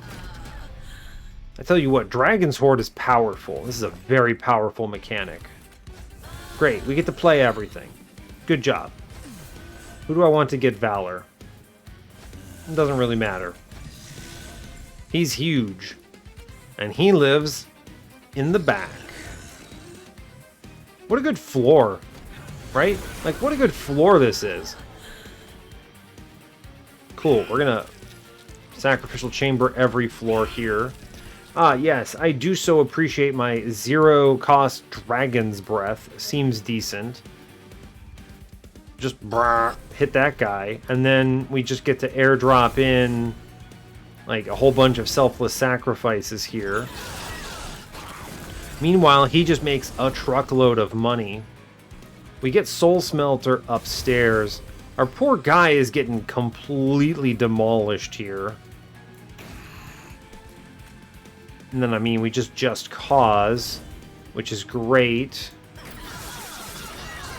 I tell you what, Dragon's Horde is powerful. This is a very powerful mechanic. Great, we get to play everything. Good job. Who do I want to get Valor? It doesn't really matter. He's huge. And he lives in the back. What a good floor, right? Like, what a good floor this is. Cool, we're gonna Sacrificial chamber every floor here. Ah, yes, I do so appreciate my 0 cost Dragon's Breath. Seems decent. Just hit that guy, and then we just get to airdrop in like a whole bunch of selfless sacrifices here. Meanwhile, he just makes a truckload of money. We get Soul Smelter upstairs. Our poor guy is getting completely demolished here. And then, I mean, we just cause, which is great.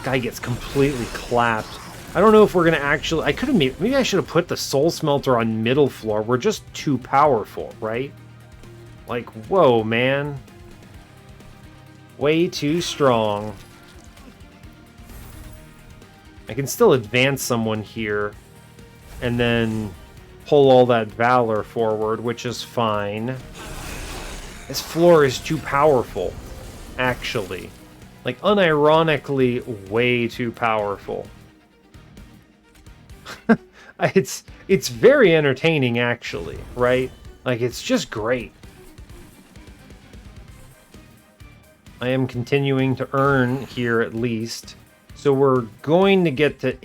Guy gets completely clapped. I don't know if we're going to actually... I could have maybe I should have put the Soul Smelter on middle floor. We're just too powerful, right? Like, whoa, man. Way too strong. I can still advance someone here. And then pull all that Valor forward, which is fine. This floor is too powerful, actually. Like, unironically, way too powerful. It's very entertaining, actually, right? Like, it's just great. I am continuing to earn here, at least. So we're going to get to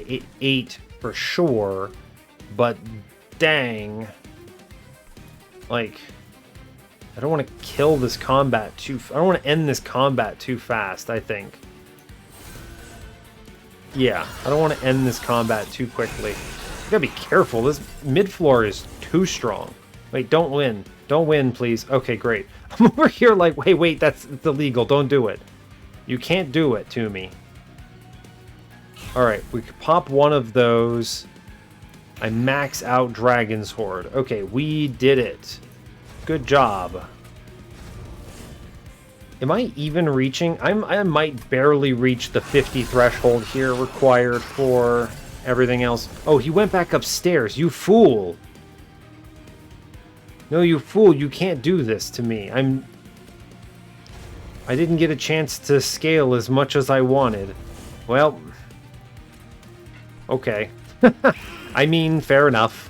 8 for sure. But, dang. Like... I don't want to kill this combat I don't want to end this combat too fast, I think. Yeah, I don't want to end this combat too quickly. You gotta be careful. This mid-floor is too strong. Wait, don't win. Don't win, please. Okay, great. I'm over here like, wait, that's illegal. Don't do it. You can't do it to me. Alright, we could pop one of those. I max out Dragon's Horde. Okay, we did it. Good job. Am I even reaching? I might barely reach the 50 threshold here required for everything else. Oh, he went back upstairs. You fool. No, you fool. You can't do this to me. I didn't get a chance to scale as much as I wanted. Well. Okay. I mean, fair enough.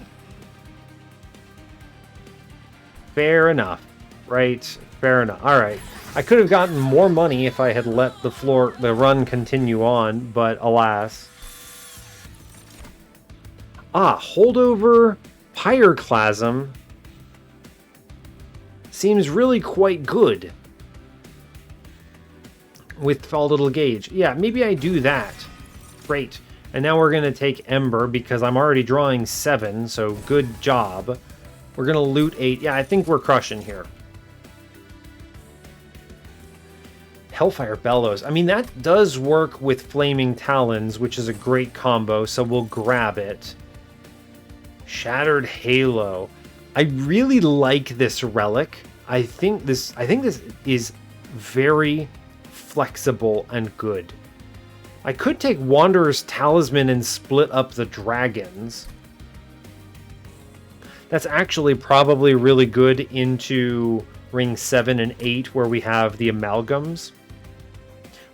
Fair enough, right? Fair enough. All right. I could have gotten more money if I had let the run continue on, but alas. Ah, holdover Pyroclasm seems really quite good with Volatile Gauge. Yeah, maybe I do that. Great. And now we're going to take Ember because I'm already drawing 7, so good job. We're going to loot 8. Yeah, I think we're crushing here. Hellfire Bellows. I mean, that does work with Flaming Talons, which is a great combo, so we'll grab it. Shattered Halo. I really like this relic. I think this is very flexible and good. I could take Wanderer's Talisman and split up the dragons. That's actually probably really good into Ring 7 and 8 where we have the amalgams.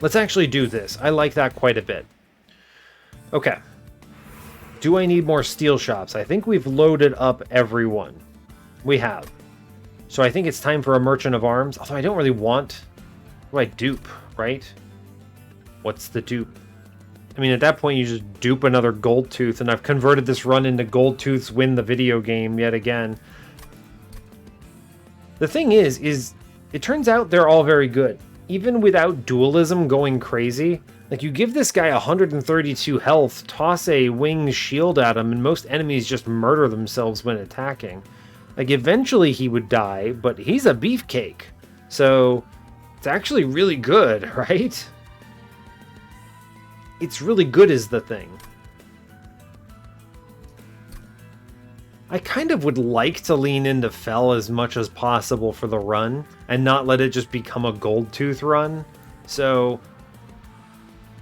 Let's actually do this. I like that quite a bit. Okay. Do I need more steel shops? I think we've loaded up everyone. We have. So I think it's time for a Merchant of Arms. Although I don't really want... What do I dupe, right? What's the dupe? I mean, at that point, you just dupe another Gold Tooth, and I've converted this run into Gold Tooth's win the video game yet again. The thing is it turns out they're all very good. Even without dualism going crazy, like you give this guy 132 health, toss a winged shield at him, and most enemies just murder themselves when attacking. Like eventually he would die, but he's a beefcake. So it's actually really good, right? It's really good is the thing. I kind of would like to lean into Fell as much as possible for the run, and not let it just become a Gold Tooth run. So,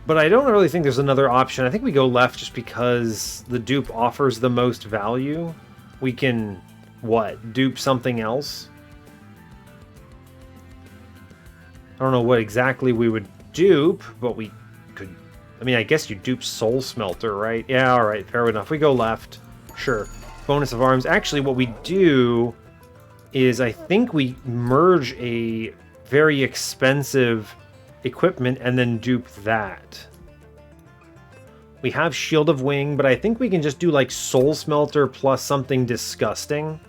but I don't really think there's another option. I think we go left just because the dupe offers the most value. We can, what, dupe something else? I don't know what exactly we would dupe, but we could... I mean, I guess you dupe Soul Smelter, right? Yeah, alright, fair enough. We go left. Sure. bonus of arms. Actually, what we do is I think we merge a very expensive equipment and then dupe that. We have Shield of Wing, but I think we can just do like Soul Smelter plus something disgusting.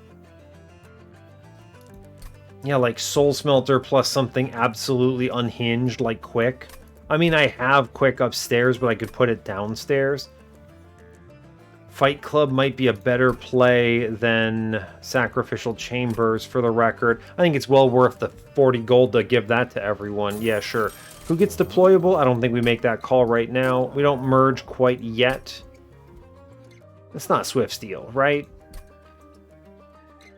Yeah, like Soul Smelter plus something absolutely unhinged, like Quick. I mean, I have Quick upstairs, but I could put it downstairs. Fight Club might be a better play than Sacrificial Chambers, for the record. I think it's well worth the 40 gold to give that to everyone. Yeah, sure. Who gets deployable? I don't think we make that call right now. We don't merge quite yet. It's not Swift Steel, right?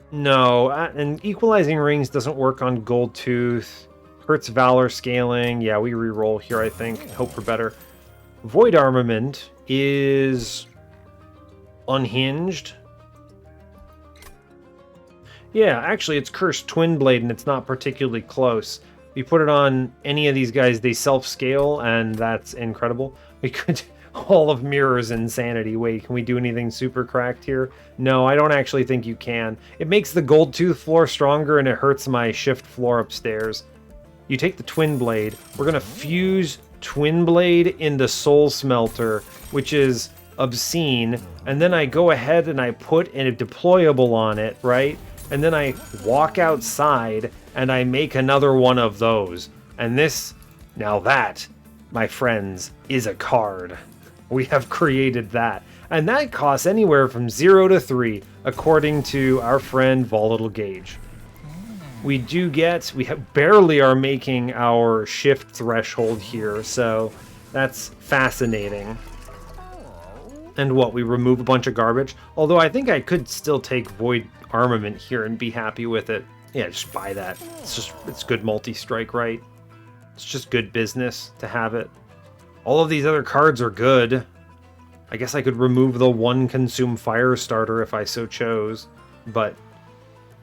No, and Equalizing Rings doesn't work on Gold Tooth. Hurts Valor scaling. Yeah, we reroll here, I think. Hope for better. Void Armament is unhinged. Yeah, actually, it's Cursed Twin Blade, and it's not particularly close. You put it on any of these guys, they self-scale, and that's incredible. We could... Hall of Mirrors Insanity. Wait, can we do anything super cracked here? No, I don't actually think you can. It makes the Gold Tooth floor stronger, and it hurts my Shift floor upstairs. You take the Twin Blade. We're going to fuse Twin Blade into Soul Smelter, which is obscene. And then I go ahead and I put a deployable on it, right? And then I walk outside, and I make another one of those. And this, now that, my friends, is a card. We have created that. And that costs anywhere from 0 to 3, according to our friend Volatile Gauge. We do get, barely are making our shift threshold here, so that's fascinating. And what, we remove a bunch of garbage? Although I think I could still take Void Armament here and be happy with it. Yeah, just buy that. It's good multi-strike, right? It's just good business to have it. All of these other cards are good. I guess I could remove the one Consume Fire starter if I so chose. But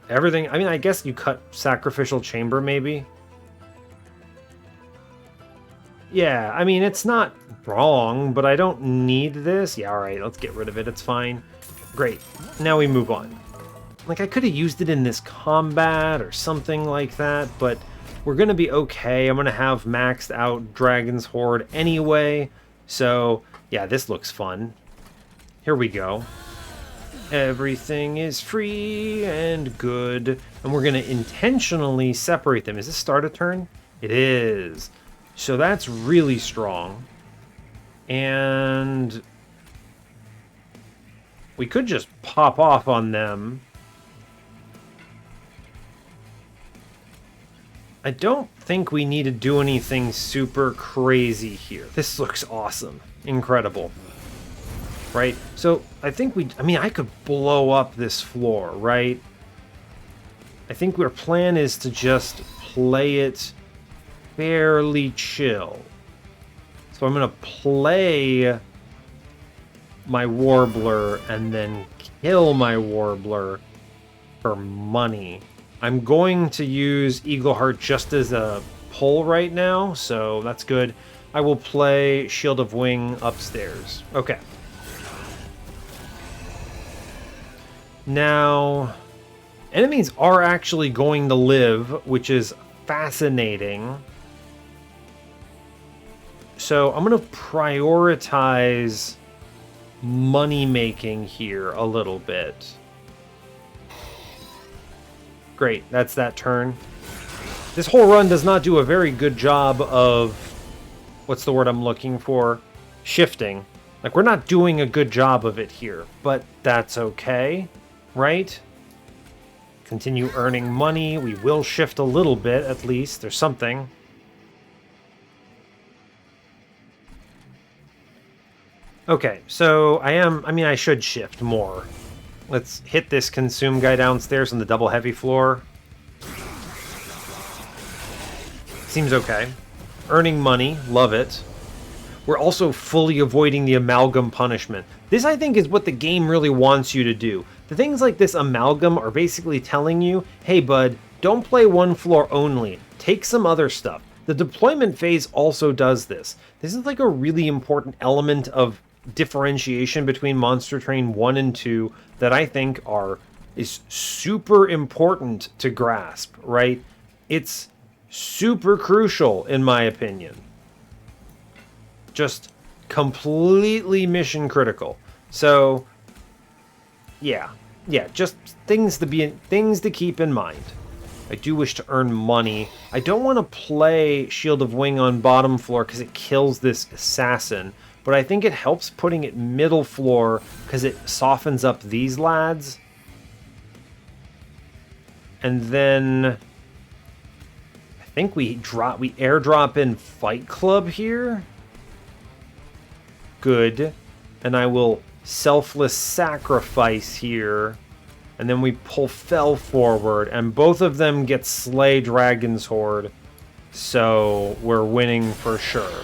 everything... I mean, I guess you cut Sacrificial Chamber, maybe? Yeah, I mean, it's not wrong, but I don't need this. Yeah, alright, let's get rid of it. It's fine. Great. Now we move on. Like, I could have used it in this combat or something like that, but... We're going to be okay. I'm going to have maxed out Dragon's Horde anyway. So, yeah, this looks fun. Here we go. Everything is free and good. And we're going to intentionally separate them. Is this start a turn? It is. So that's really strong. And we could just pop off on them. I don't think we need to do anything super crazy here. This looks awesome. Incredible. Right? So, I think I could blow up this floor, right? I think our plan is to just play it fairly chill. So I'm going to play my Warbler and then kill my Warbler for money. I'm going to use Eagleheart just as a pull right now, so that's good. I will play Shield of Wing upstairs. Okay. Now, enemies are actually going to live, which is fascinating. So I'm going to prioritize money making here a little bit. Great, that's that turn. This whole run does not do a very good job of, what's the word I'm looking for? Shifting. Like, we're not doing a good job of it here, but that's okay, right? Continue earning money. We will shift a little bit, at least. There's something. Okay, so I should shift more. Let's hit this Consume guy downstairs on the double heavy floor. Seems okay. Earning money, love it. We're also fully avoiding the Amalgam punishment. This, I think, is what the game really wants you to do. The things like this Amalgam are basically telling you, hey bud, don't play one floor only. Take some other stuff. The deployment phase also does this. This is like a really important element of differentiation between Monster Train 1 and 2 that I think is super important to grasp, right? It's super crucial, in my opinion. Just completely mission critical. So, yeah, just things to keep in mind. I do wish to earn money. I don't want to play Shield of Wing on bottom floor because it kills this assassin, but I think it helps putting it middle floor because it softens up these lads. And then I think we airdrop in Fight Club here. Good. And I will Selfless Sacrifice here. And then we pull Fell forward, and both of them get Slay Dragon's Horde. So we're winning for sure.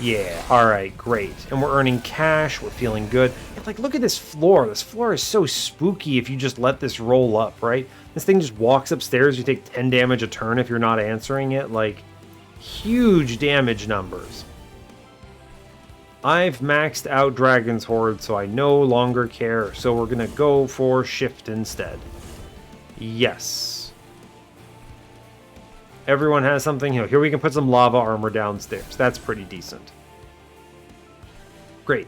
Yeah, alright, great. And we're earning cash, we're feeling good. And like, look at this floor. This floor is so spooky if you just let this roll up, right? This thing just walks upstairs, you take 10 damage a turn if you're not answering it. Like, huge damage numbers. I've maxed out Dragon's Horde, so I no longer care. So we're going to go for Shift instead. Yes. Everyone has something. Here we can put some lava armor downstairs. That's pretty decent. Great.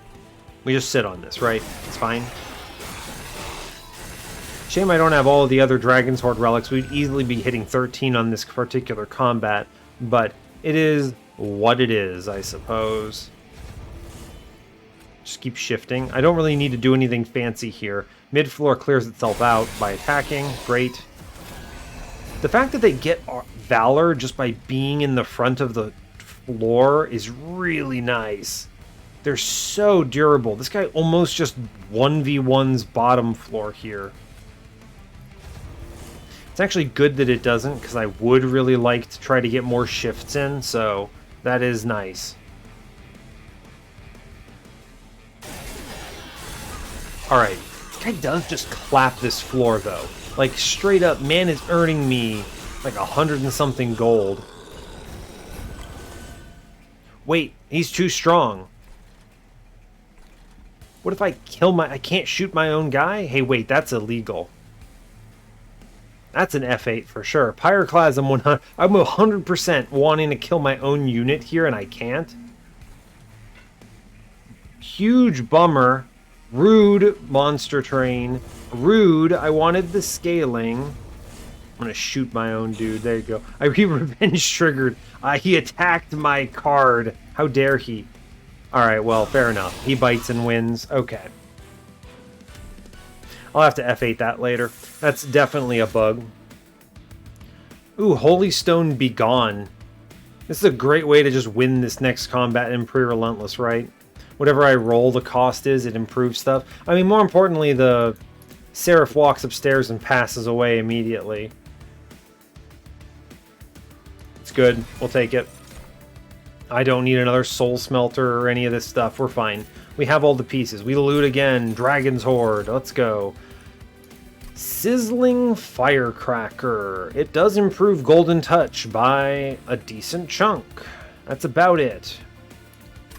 We just sit on this, right? It's fine. Shame I don't have all of the other Dragon's Horde relics. We'd easily be hitting 13 on this particular combat. But it is what it is, I suppose. Just keep shifting. I don't really need to do anything fancy here. Mid-floor clears itself out by attacking. Great. The fact that they get Valor just by being in the front of the floor is really nice. They're so durable. This guy almost just 1v1's bottom floor here. It's actually good that it doesn't, because I would really like to try to get more shifts in, so that is nice. Alright, this guy does just clap this floor, though. Like, straight up, man is earning me like 100 and something gold. Wait, he's too strong. What if I I can't shoot my own guy? Hey, wait, that's illegal. That's an F8 for sure. Pyroclasm 100. I'm 100% wanting to kill my own unit here, and I can't. Huge bummer. Rude, Monster Train. Rude, I wanted the scaling. I'm gonna shoot my own dude. There you go. He revenge triggered. He attacked my card. How dare he? Alright, well, fair enough. He bites and wins. Okay. I'll have to F8 that later. That's definitely a bug. Ooh, Holy Stone Be Gone. This is a great way to just win this next combat in Pre-Relentless, right? Whatever I roll, the cost is, it improves stuff. I mean, more importantly, the Seraph walks upstairs and passes away immediately. It's good. We'll take it. I don't need another Soul Smelter or any of this stuff. We're fine. We have all the pieces. We loot again. Dragon's Horde. Let's go. Sizzling Firecracker. It does improve Golden Touch by a decent chunk. That's about it.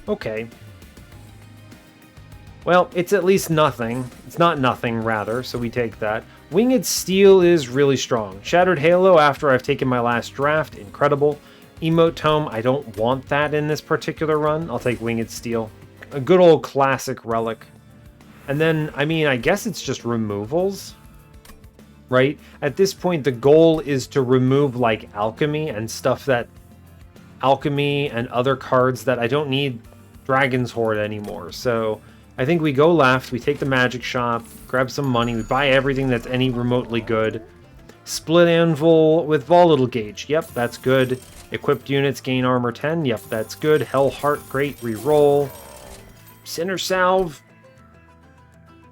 Okay. Well, it's at least nothing. It's not nothing, rather, so we take that. Winged Steel is really strong. Shattered Halo after I've taken my last draft. Incredible. Emote Tome, I don't want that in this particular run. I'll take Winged Steel. A good old classic relic. And then, I mean, I guess it's just removals, right? At this point, the goal is to remove, like, Alchemy and stuff that... Alchemy and other cards that I don't need Dragon's Horde anymore, so... I think we go left, we take the magic shop, grab some money, we buy everything that's any remotely good. Split Anvil with Volatile Gauge, yep, that's good. Equipped units gain armor 10, yep, that's good. Hell Heart, great, reroll. Sinner Salve.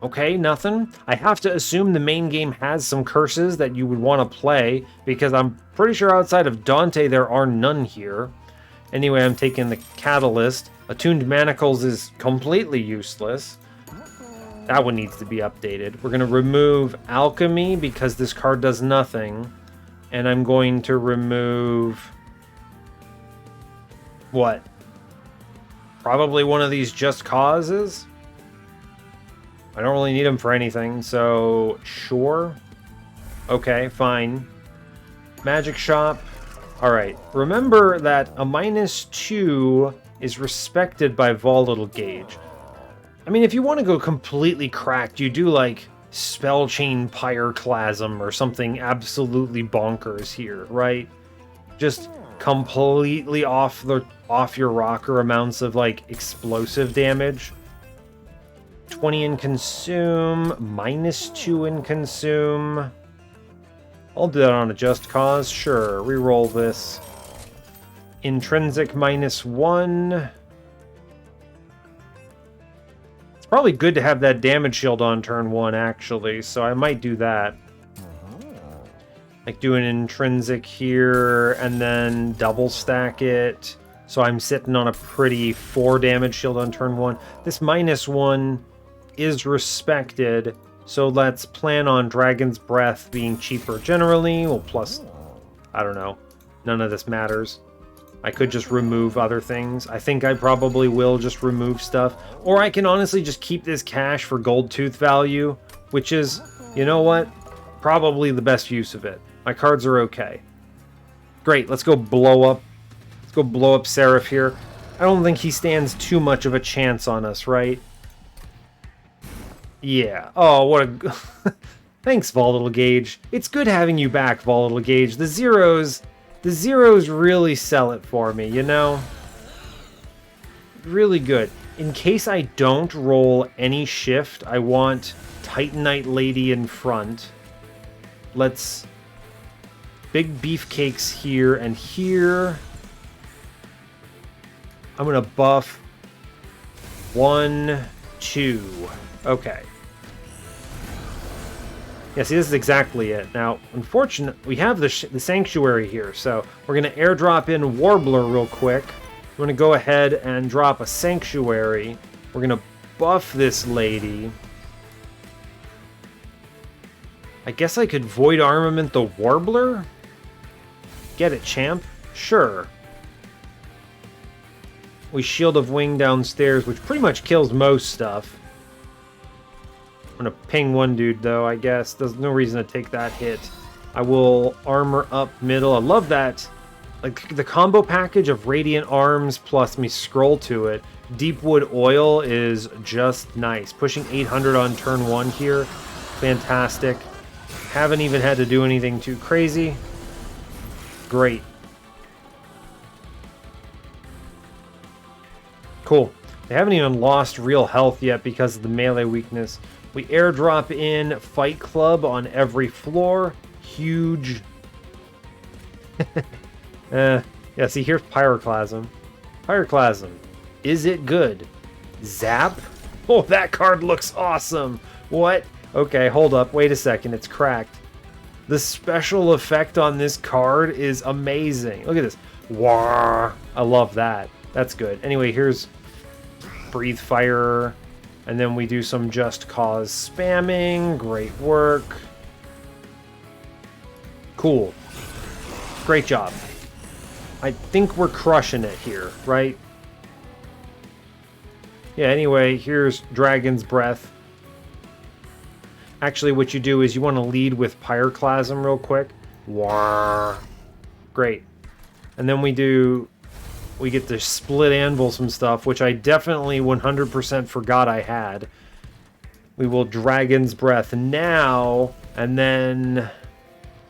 Okay, nothing. I have to assume the main game has some curses that you would want to play, because I'm pretty sure outside of Dante there are none here. Anyway, I'm taking the Catalyst. Attuned Manacles is completely useless. That one needs to be updated. We're going to remove Alchemy because this card does nothing. And I'm going to remove... What? Probably one of these just causes. I don't really need them for anything, so sure. Okay, fine. Magic shop. Alright, remember that a -2 is respected by Volatile Gauge. I mean, if you want to go completely cracked, you do like Spell Chain Pyroclasm or something absolutely bonkers here, right? Just completely off your rocker amounts of like explosive damage. 20 in consume, -2 in consume. I'll do that on a just cause, sure. Reroll this. Intrinsic -1. It's probably good to have that damage shield on turn 1, actually, so I might do that. Like do an intrinsic here, and then double stack it. So I'm sitting on a pretty 4 damage shield on turn 1. This -1 is respected, so let's plan on Dragon's Breath being cheaper generally. Well, plus, I don't know. None of this matters. I could just remove other things. I think I probably will just remove stuff. Or I can honestly just keep this cash for Gold Tooth value, which is, you know what? Probably the best use of it. My cards are okay. Great, let's go blow up. Let's go blow up Seraph here. I don't think he stands too much of a chance on us, right? Yeah. Oh, what a... Thanks, Volatile Gauge. It's good having you back, Volatile Gauge. The zeros really sell it for me, you know? Really good. In case I don't roll any shift, I want Titanite Lady in front. Let's... Big beefcakes here and here. I'm gonna buff 1, 2. Okay. Yeah, see, this is exactly it. Now, unfortunately, we have the Sanctuary here, so we're going to airdrop in Warbler real quick. I'm going to go ahead and drop a Sanctuary. We're going to buff this lady. I guess I could Void Armament the Warbler? Get it, champ? Sure. We Shield of Wing downstairs, which pretty much kills most stuff. I'm gonna ping one dude, though, I guess. There's no reason to take that hit. I will armor up middle. I love that. Like, the combo package of Radiant Arms plus me scroll to it. Deepwood Oil is just nice. Pushing 800 on turn 1 here. Fantastic. Haven't even had to do anything too crazy. Great. Cool. They haven't even lost real health yet because of the melee weakness. We airdrop in Fight Club on every floor. Huge. Yeah, see, here's Pyroclasm. Pyroclasm. Is it good? Zap? Oh, that card looks awesome. What? Okay, hold up. Wait a second. It's cracked. The special effect on this card is amazing. Look at this. Wah! I love that. That's good. Anyway, here's Breathe Fire. And then we do some Just Cause spamming. Great work. Cool. Great job. I think we're crushing it here, right? Yeah, anyway, here's Dragon's Breath. Actually, what you do is you want to lead with Pyroclasm real quick. Wah. Great. And then we get to split anvil some stuff, which I definitely 100% forgot I had. We will Dragon's Breath now, and then...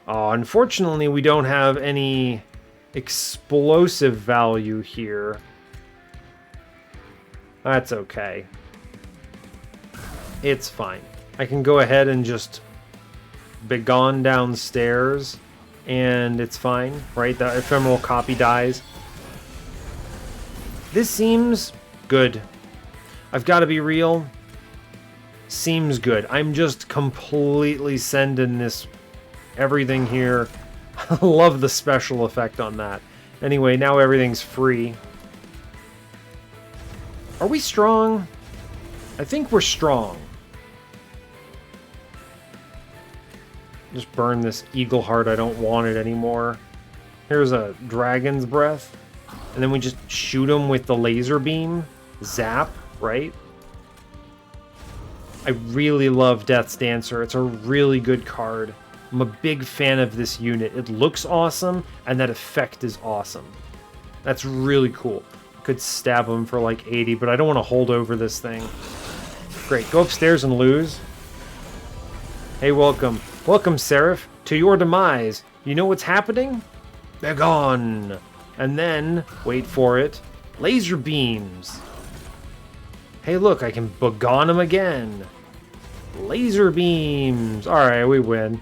Oh, unfortunately, we don't have any explosive value here. That's okay. It's fine. I can go ahead and just begone downstairs, and it's fine, right? The ephemeral copy dies. This seems good. I've got to be real. Seems good. I'm just completely sending this everything here. I love the special effect on that. Anyway, now everything's free. Are we strong? I think we're strong. Just burn this Eagle Heart. I don't want it anymore. Here's a Dragon's Breath. And then we just shoot him with the laser beam. zap, right? I really love Death's Dancer. It's a really good card. I'm a big fan of this unit. It looks awesome, and that effect is awesome. That's really cool. Could stab him for like 80, but I don't want to hold over this thing. Great, go upstairs and lose. Hey, welcome. Welcome, Seraph, to your demise. You know what's happening? They're gone. And then, wait for it, laser beams. Hey, look, I can begone him again. Laser beams. Alright, we win.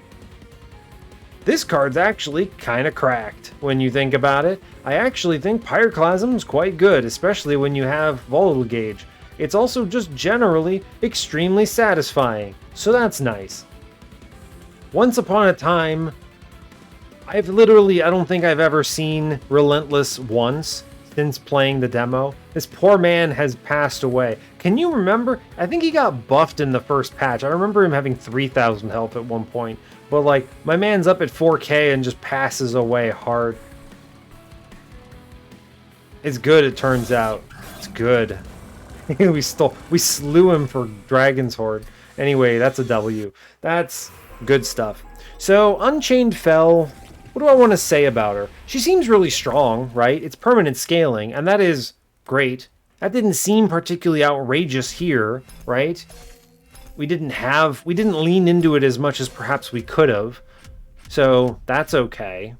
This card's actually kind of cracked when you think about it. I actually think Pyroclasm's quite good, especially when you have Volatile Gauge. It's also just generally extremely satisfying, so that's nice. Once upon a time, I don't think I've ever seen Relentless once since playing the demo. This poor man has passed away. Can you remember? I think he got buffed in the first patch. I remember him having 3,000 health at one point. But like, my man's up at 4K and just passes away hard. It's good, it turns out. It's good. we slew him for Dragon's Horde. Anyway, that's a W. That's good stuff. So, Unchained fell. What do I want to say about her? She seems really strong, right? It's permanent scaling, and that is great. That didn't seem particularly outrageous here, right? We didn't lean into it as much as perhaps we could have. So that's okay.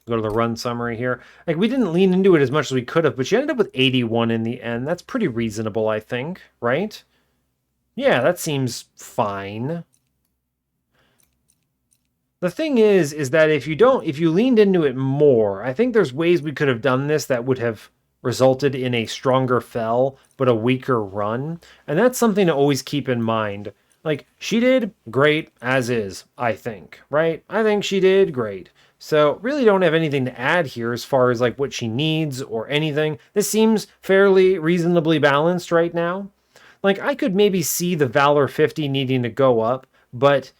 Go to the run summary here. Like, we didn't lean into it as much as we could have, but she ended up with 81 in the end. That's pretty reasonable, I think, right? Yeah, that seems fine. The thing is that if you leaned into it more, I think there's ways we could have done this that would have resulted in a stronger fell, but a weaker run. And that's something to always keep in mind. Like, she did great as is, I think, right? I think she did great. So really don't have anything to add here as far as like what she needs or anything. This seems fairly reasonably balanced right now. Like, I could maybe see the Valor 50 needing to go up, but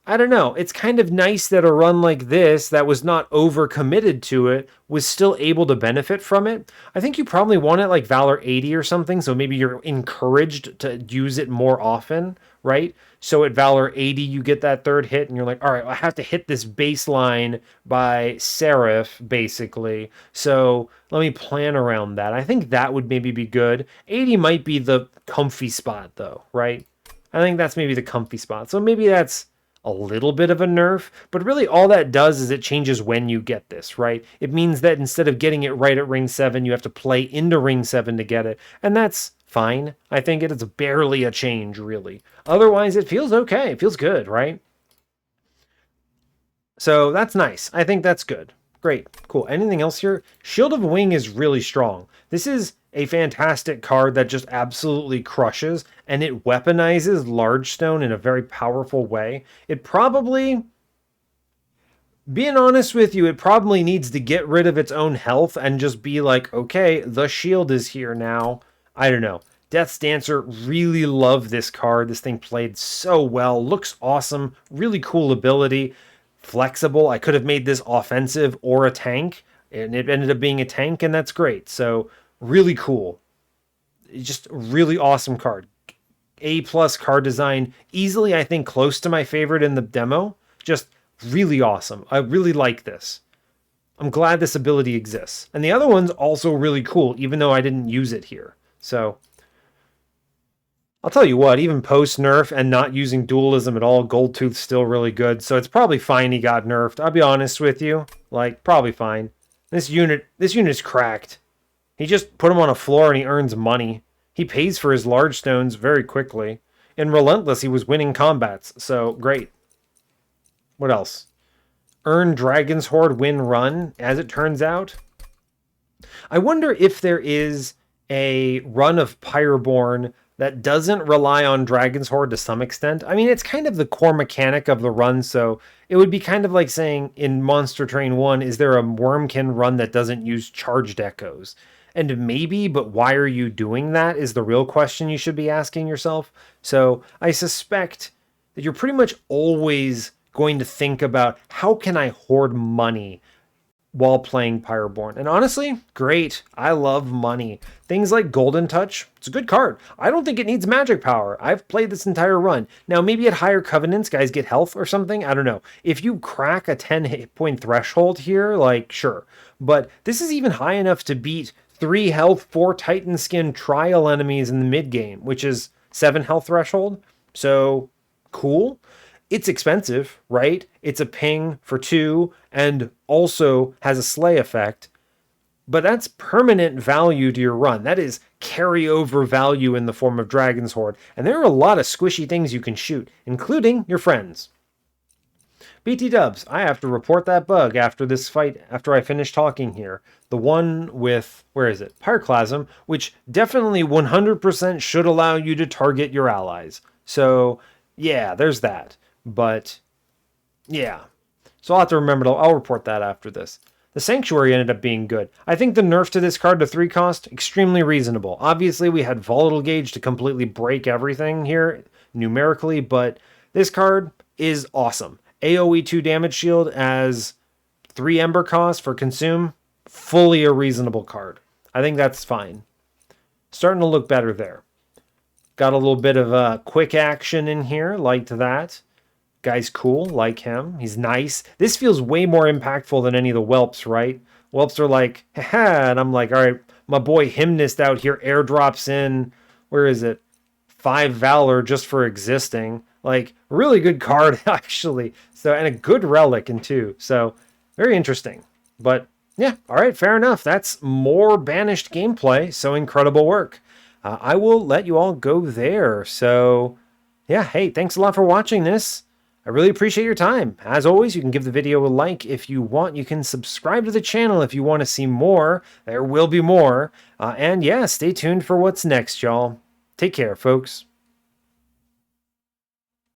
I don't know. It's kind of nice that a run like this that was not over-committed to it was still able to benefit from it. I think you probably want it like Valor 80 or something, so maybe you're encouraged to use it more often, right? So at Valor 80, you get that third hit, and you're like, all right, I have to hit this baseline by Seraph, basically. So let me plan around that. I think that would maybe be good. 80 might be the comfy spot, though, right? I think that's maybe the comfy spot. So maybe that's a little bit of a nerf, but really all that does is it changes when you get this, right? It means that instead of getting it right at ring 7, you have to play into ring 7 to get it, and that's fine. I think it's barely a change, really. Otherwise, it feels okay. It feels good, right? So that's nice. I think that's good. Great. Cool. Anything else here? Shield of Wing is really strong. This is a fantastic card that just absolutely crushes, and it weaponizes Large Stone in a very powerful way. It probably, being honest with you, it probably needs to get rid of its own health and just be like, okay, the shield is here now. I don't know. Death's Dancer, really love this card. This thing played so well. Looks awesome. Really cool ability. Flexible. I could have made this offensive or a tank, and it ended up being a tank, and that's great. So really cool. Just really awesome card. A+ card design. Easily, I think, close to my favorite in the demo. Just really awesome. I really like this. I'm glad this ability exists. And the other one's also really cool, even though I didn't use it here. So I'll tell you what, even post-nerf and not using dualism at all, Goldtooth's still really good. So it's probably fine he got nerfed. I'll be honest with you. Like, probably fine. This unit's cracked. He just put him on a floor and he earns money. He pays for his large stones very quickly. In Relentless, he was winning combats, so great. What else? Earn Dragon's Horde, win run, as it turns out. I wonder if there is a run of Pyreborne that doesn't rely on Dragon's Horde to some extent. I mean, it's kind of the core mechanic of the run, so it would be kind of like saying in Monster Train 1, is there a Wormkin run that doesn't use charged echoes? And maybe, but why are you doing that is the real question you should be asking yourself. So I suspect that you're pretty much always going to think about, how can I hoard money while playing Pyreborne. And honestly, great. I love money. Things like Golden Touch, it's a good card. I don't think it needs magic power. I've played this entire run. Now, maybe at higher covenants, guys get health or something. I don't know. If you crack a 10 hit point threshold here, like, sure. But this is even high enough to beat 3 health, 4 Titan Skin trial enemies in the mid game, which is 7 health threshold. So, cool. It's expensive, right? It's a ping for 2 and also has a slay effect. But that's permanent value to your run. That is carryover value in the form of Dragon's Horde. And there are a lot of squishy things you can shoot, including your friends. BT Dubs, I have to report that bug after this fight, after I finish talking here. The one with, where is it? Pyroclasm, which definitely 100% should allow you to target your allies. So, yeah, there's that. But, yeah. So I'll have to remember, I'll report that after this. The Sanctuary ended up being good. I think the nerf to this card to 3 cost, extremely reasonable. Obviously, we had Volatile Gauge to completely break everything here, numerically, but this card is awesome. AoE 2 damage shield as 3 Ember cost for consume, fully a reasonable card. I think that's fine. Starting to look better there. Got a little bit of quick action in here, liked that. Guy's cool, like him. He's nice. This feels way more impactful than any of the whelps, right? Whelps are like, haha, and I'm like, all right, my boy Hymnist out here airdrops in, where is it? 5 Valor just for existing. Like, really good card, actually. So, and a good relic in 2. So, very interesting. But, yeah, all right, fair enough. That's more Banished gameplay, so incredible work. I will let you all go there. So, yeah, hey, thanks a lot for watching this. I really appreciate your time. As always, you can give the video a like if you want. You can subscribe to the channel if you want to see more. There will be more. And yeah, stay tuned for what's next, y'all. Take care, folks.